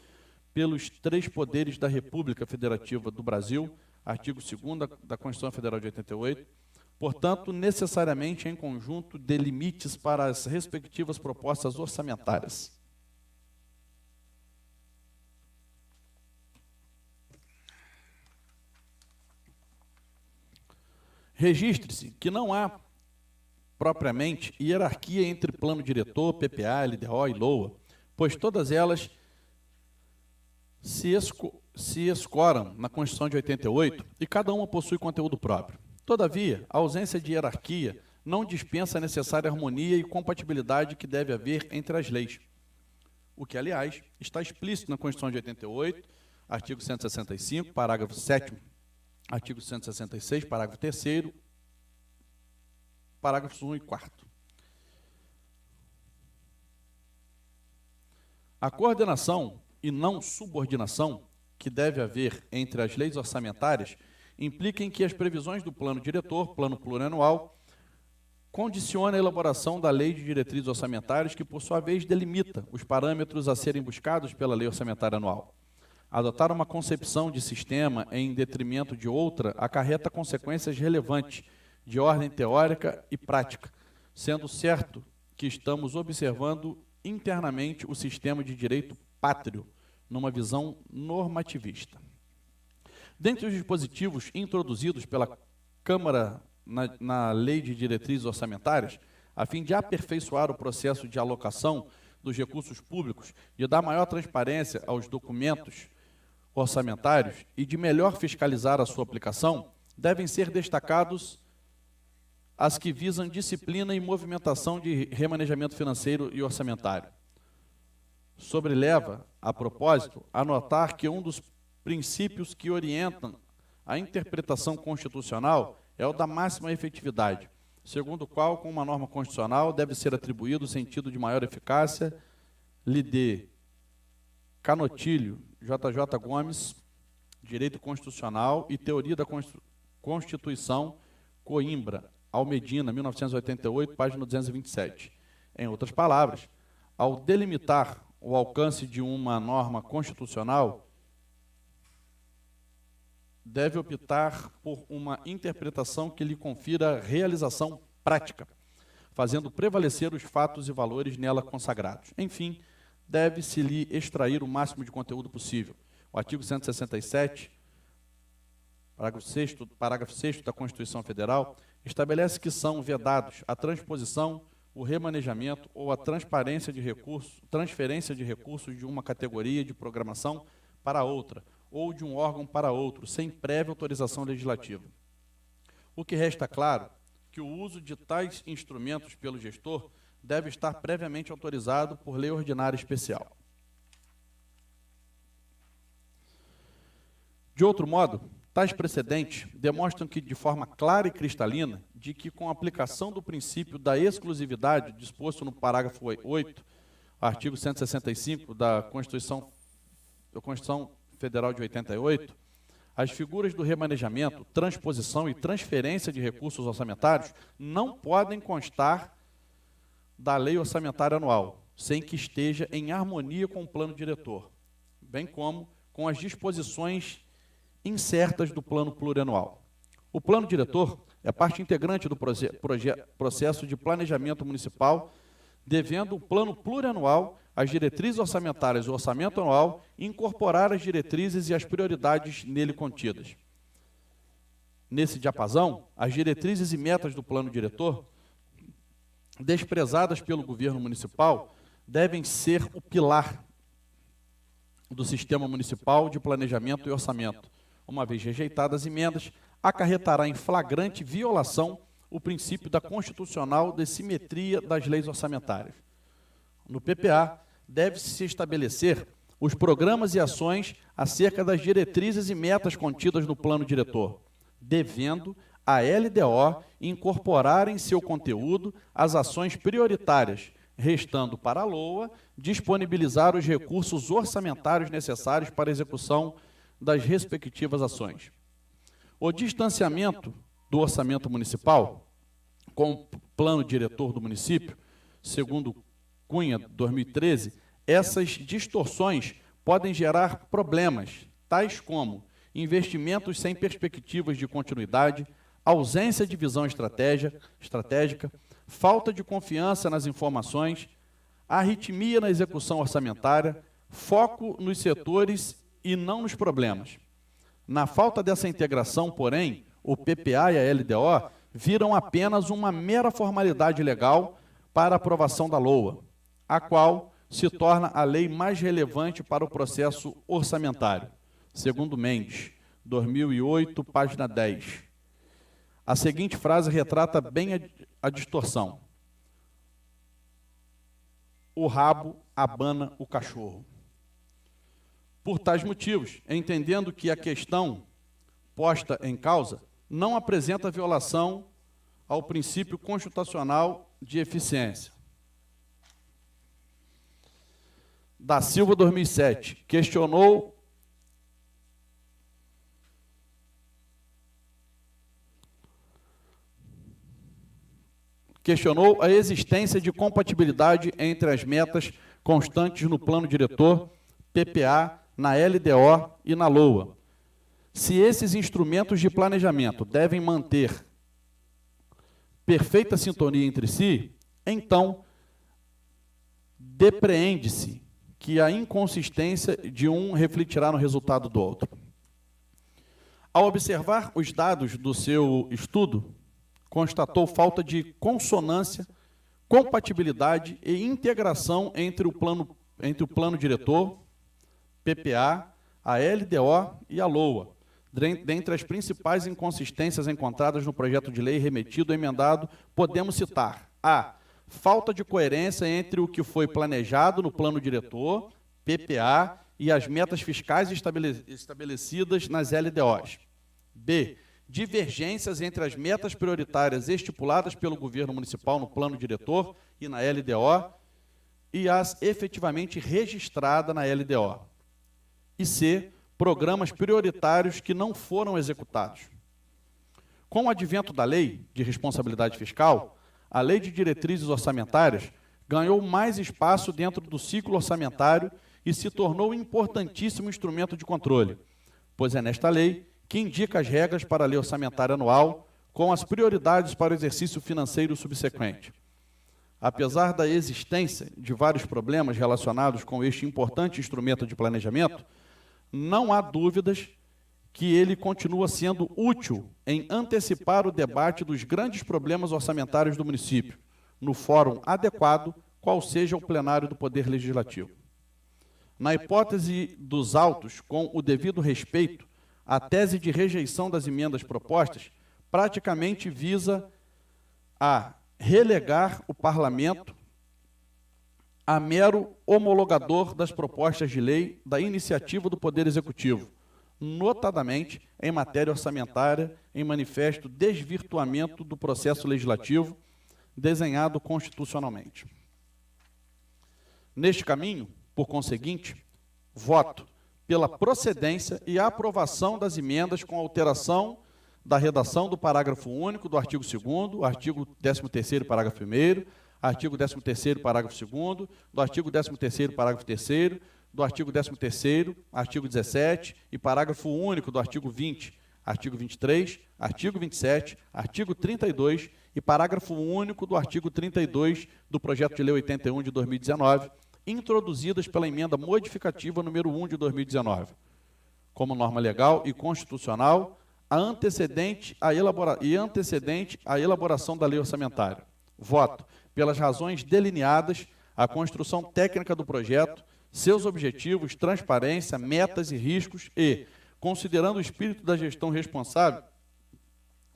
pelos três poderes da República Federativa do Brasil, artigo 2º da Constituição Federal de 88, portanto, necessariamente em conjunto de limites para as respectivas propostas orçamentárias. Registre-se que não há propriamente hierarquia entre plano diretor, PPA, LDO e LOA, pois todas elas se escoram na Constituição de 88 e cada uma possui conteúdo próprio. Todavia, a ausência de hierarquia não dispensa a necessária harmonia e compatibilidade que deve haver entre as leis, o que, aliás, está explícito na Constituição de 88, artigo 165, parágrafo 7º, artigo 166, parágrafo 3º, parágrafos 1 e 4º. A coordenação e não subordinação que deve haver entre as leis orçamentárias implica em que as previsões do plano diretor, plano plurianual, condiciona a elaboração da lei de diretrizes orçamentárias que, por sua vez, delimita os parâmetros a serem buscados pela lei orçamentária anual. Adotar uma concepção de sistema em detrimento de outra acarreta consequências relevantes de ordem teórica e prática, sendo certo que estamos observando internamente o sistema de direito pátrio, numa visão normativista. Dentre os dispositivos introduzidos pela Câmara na Lei de Diretrizes Orçamentárias, a fim de aperfeiçoar o processo de alocação dos recursos públicos, de dar maior transparência aos documentos orçamentários e de melhor fiscalizar a sua aplicação, devem ser destacados as que visam disciplina e movimentação de remanejamento financeiro e orçamentário. Sobreleva, a propósito, a notar que um dos princípios que orientam a interpretação constitucional é o da máxima efetividade, segundo o qual, com uma norma constitucional, deve ser atribuído o sentido de maior eficácia, lide Canotilho, JJ Gomes, Direito Constitucional e Teoria da Constituição, Coimbra, Almedina, 1988, página 227. Em outras palavras, ao delimitar o alcance de uma norma constitucional, deve optar por uma interpretação que lhe confira realização prática, fazendo prevalecer os fatos e valores nela consagrados. Enfim, deve-se lhe extrair o máximo de conteúdo possível. O artigo 167, parágrafo 6º da Constituição Federal, estabelece que são vedados a transposição, o remanejamento ou a transferência de recursos de uma categoria de programação para outra, ou de um órgão para outro, sem prévia autorização legislativa. O que resta claro que o uso de tais instrumentos pelo gestor deve estar previamente autorizado por lei ordinária especial. De outro modo, tais precedentes demonstram que, de forma clara e cristalina, de que com a aplicação do princípio da exclusividade disposto no parágrafo 8, artigo 165 da Constituição Federal de 88, as figuras do remanejamento, transposição e transferência de recursos orçamentários não podem constar da lei orçamentária anual, sem que esteja em harmonia com o plano diretor, bem como com as disposições incertas do plano plurianual. O plano diretor é parte integrante do processo de planejamento municipal, devendo o plano plurianual, as diretrizes orçamentárias e o orçamento anual incorporar as diretrizes e as prioridades nele contidas. Nesse diapasão, as diretrizes e metas do plano diretor, desprezadas pelo governo municipal, devem ser o pilar do sistema municipal de planejamento e orçamento. Uma vez rejeitadas as emendas, acarretará em flagrante violação o princípio da constitucional de simetria das leis orçamentárias. No PPA, deve-se estabelecer os programas e ações acerca das diretrizes e metas contidas no plano diretor, devendo a LDO incorporar em seu conteúdo as ações prioritárias, restando para a LOA disponibilizar os recursos orçamentários necessários para a execução das respectivas ações. O distanciamento do orçamento municipal com o plano diretor do município, segundo Cunha, 2013, essas distorções podem gerar problemas, tais como investimentos sem perspectivas de continuidade, ausência de visão estratégica, falta de confiança nas informações, arritmia na execução orçamentária, foco nos setores e não nos problemas. Na falta dessa integração, porém, o PPA e a LDO viram apenas uma mera formalidade legal para a aprovação da LOA, a qual se torna a lei mais relevante para o processo orçamentário, segundo Mendes, 2008, página 10. A seguinte frase retrata bem a distorção. O rabo abana o cachorro. Por tais motivos, entendendo que a questão posta em causa não apresenta violação ao princípio constitucional de eficiência. Da Silva, 2007, questionou a existência de compatibilidade entre as metas constantes no plano diretor, PPA, na LDO e na LOA. Se esses instrumentos de planejamento devem manter perfeita sintonia entre si, então depreende-se que a inconsistência de um refletirá no resultado do outro. Ao observar os dados do seu estudo, constatou falta de consonância, compatibilidade e integração entre o plano diretor, PPA, a LDO e a LOA. Dentre as principais inconsistências encontradas no projeto de lei remetido ou emendado, podemos citar a falta de coerência entre o que foi planejado no plano diretor, PPA, e as metas fiscais estabelecidas nas LDOs. B. Divergências entre as metas prioritárias estipuladas pelo governo municipal no plano diretor e na LDO e as efetivamente registradas na LDO. E C. Programas prioritários que não foram executados. Com o advento da Lei de Responsabilidade Fiscal, a Lei de Diretrizes Orçamentárias ganhou mais espaço dentro do ciclo orçamentário e se tornou um importantíssimo instrumento de controle, pois é nesta lei que indica as regras para a lei orçamentária anual, com as prioridades para o exercício financeiro subsequente. Apesar da existência de vários problemas relacionados com este importante instrumento de planejamento, não há dúvidas que ele continua sendo útil em antecipar o debate dos grandes problemas orçamentários do município, no fórum adequado, qual seja o plenário do Poder Legislativo. Na hipótese dos autos, com o devido respeito, a tese de rejeição das emendas propostas praticamente visa a relegar o Parlamento a mero homologador das propostas de lei da iniciativa do Poder Executivo, notadamente em matéria orçamentária, em manifesto desvirtuamento do processo legislativo desenhado constitucionalmente. Neste caminho, por conseguinte, voto pela procedência e aprovação das emendas com alteração da redação do parágrafo único do artigo 2º, artigo 13º, parágrafo 1º, artigo 13º, parágrafo 2º, do artigo 13º, parágrafo 3º, do artigo 13º, artigo 17 e parágrafo único do artigo 20, artigo 23, artigo 27, artigo 32 e parágrafo único do artigo 32 do projeto de lei 81 de 2019, introduzidas pela emenda modificativa número 1 de 2019, como norma legal e constitucional, antecedente à elaboração da lei orçamentária. Voto pelas razões delineadas, a construção técnica do projeto, seus objetivos, transparência, metas e riscos e, considerando o espírito da gestão responsável,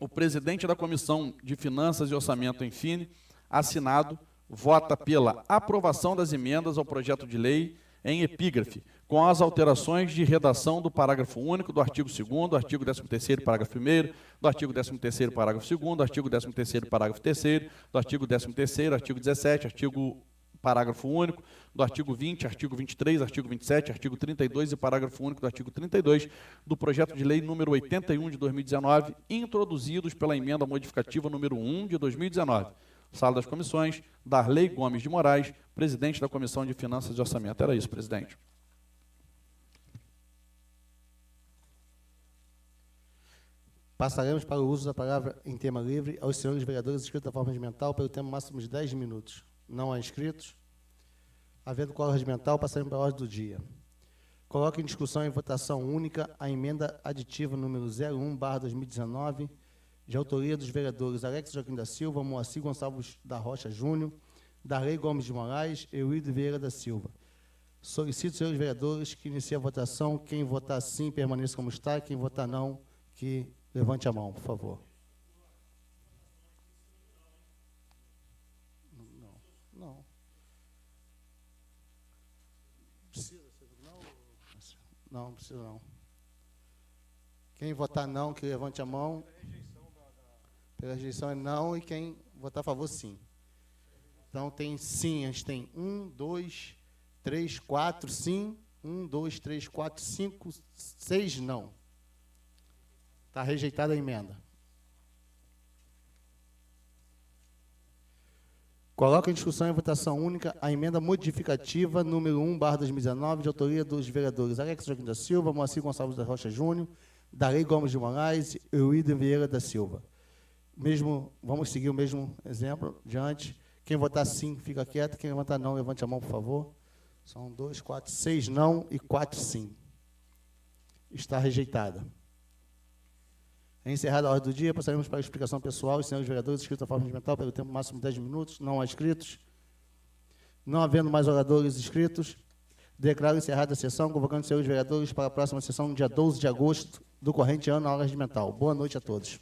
o presidente da Comissão de Finanças e Orçamento, enfim, assinado, vota pela aprovação das emendas ao projeto de lei em epígrafe, com as alterações de redação do parágrafo único do artigo 2º, artigo 13º, parágrafo 1º, do artigo 13º, parágrafo 2º, artigo 13º, parágrafo 3º, do artigo 13º, artigo 17, parágrafo único, do artigo 20, artigo 23, artigo 27, artigo 32 e parágrafo único do artigo 32 do projeto de lei número 81 de 2019, introduzidos pela emenda modificativa número 1 de 2019. Sala das Comissões, Darley Gomes de Moraes, presidente da Comissão de Finanças e Orçamento. Era isso, presidente. Passaremos para o uso da palavra em tema livre aos senhores vereadores inscritos da forma regimental pelo tempo máximo de 10 minutos. Não há inscritos. Havendo quórum regimental, passaremos para a ordem do dia. Coloco em discussão e votação única a emenda aditiva número 01/2019, de autoria dos vereadores Alex Joaquim da Silva, Moacir Gonçalves da Rocha Júnior, Darley Gomes de Moraes e Euídio Vieira da Silva. Solicito, senhores vereadores, que inicie a votação. Quem votar sim, permaneça como está. Quem votar não, que levante a mão, por favor. Não. Precisa, não? Não, precisa não. Quem votar não, que levante a mão. Pela rejeição é não, e quem votar a favor, sim. Então, tem sim, a gente tem 1, 2, 3, 4, sim. 1, 2, 3, 4, 5, 6, não. Está rejeitada a emenda. Coloco em discussão e votação única a emenda modificativa número 1/2019, de autoria dos vereadores Alex Joaquim da Silva, Moacir Gonçalves da Rocha Júnior, Darley Gomes de Moraes e Euídio Vieira da Silva. Vamos seguir o mesmo exemplo diante. Quem votar sim, fica quieto. Quem votar não, levante a mão, por favor. São 2, 4, 6 não e 4 sim. Está rejeitada. Encerrada a ordem do dia, passaremos para a explicação pessoal. Os senhores vereadores inscritos da forma regimental pelo tempo máximo de 10 minutos. Não há inscritos. Não havendo mais oradores inscritos, declaro encerrada a sessão, convocando os senhores vereadores para a próxima sessão, no dia 12 de agosto do corrente ano, na hora regimental. Boa noite a todos.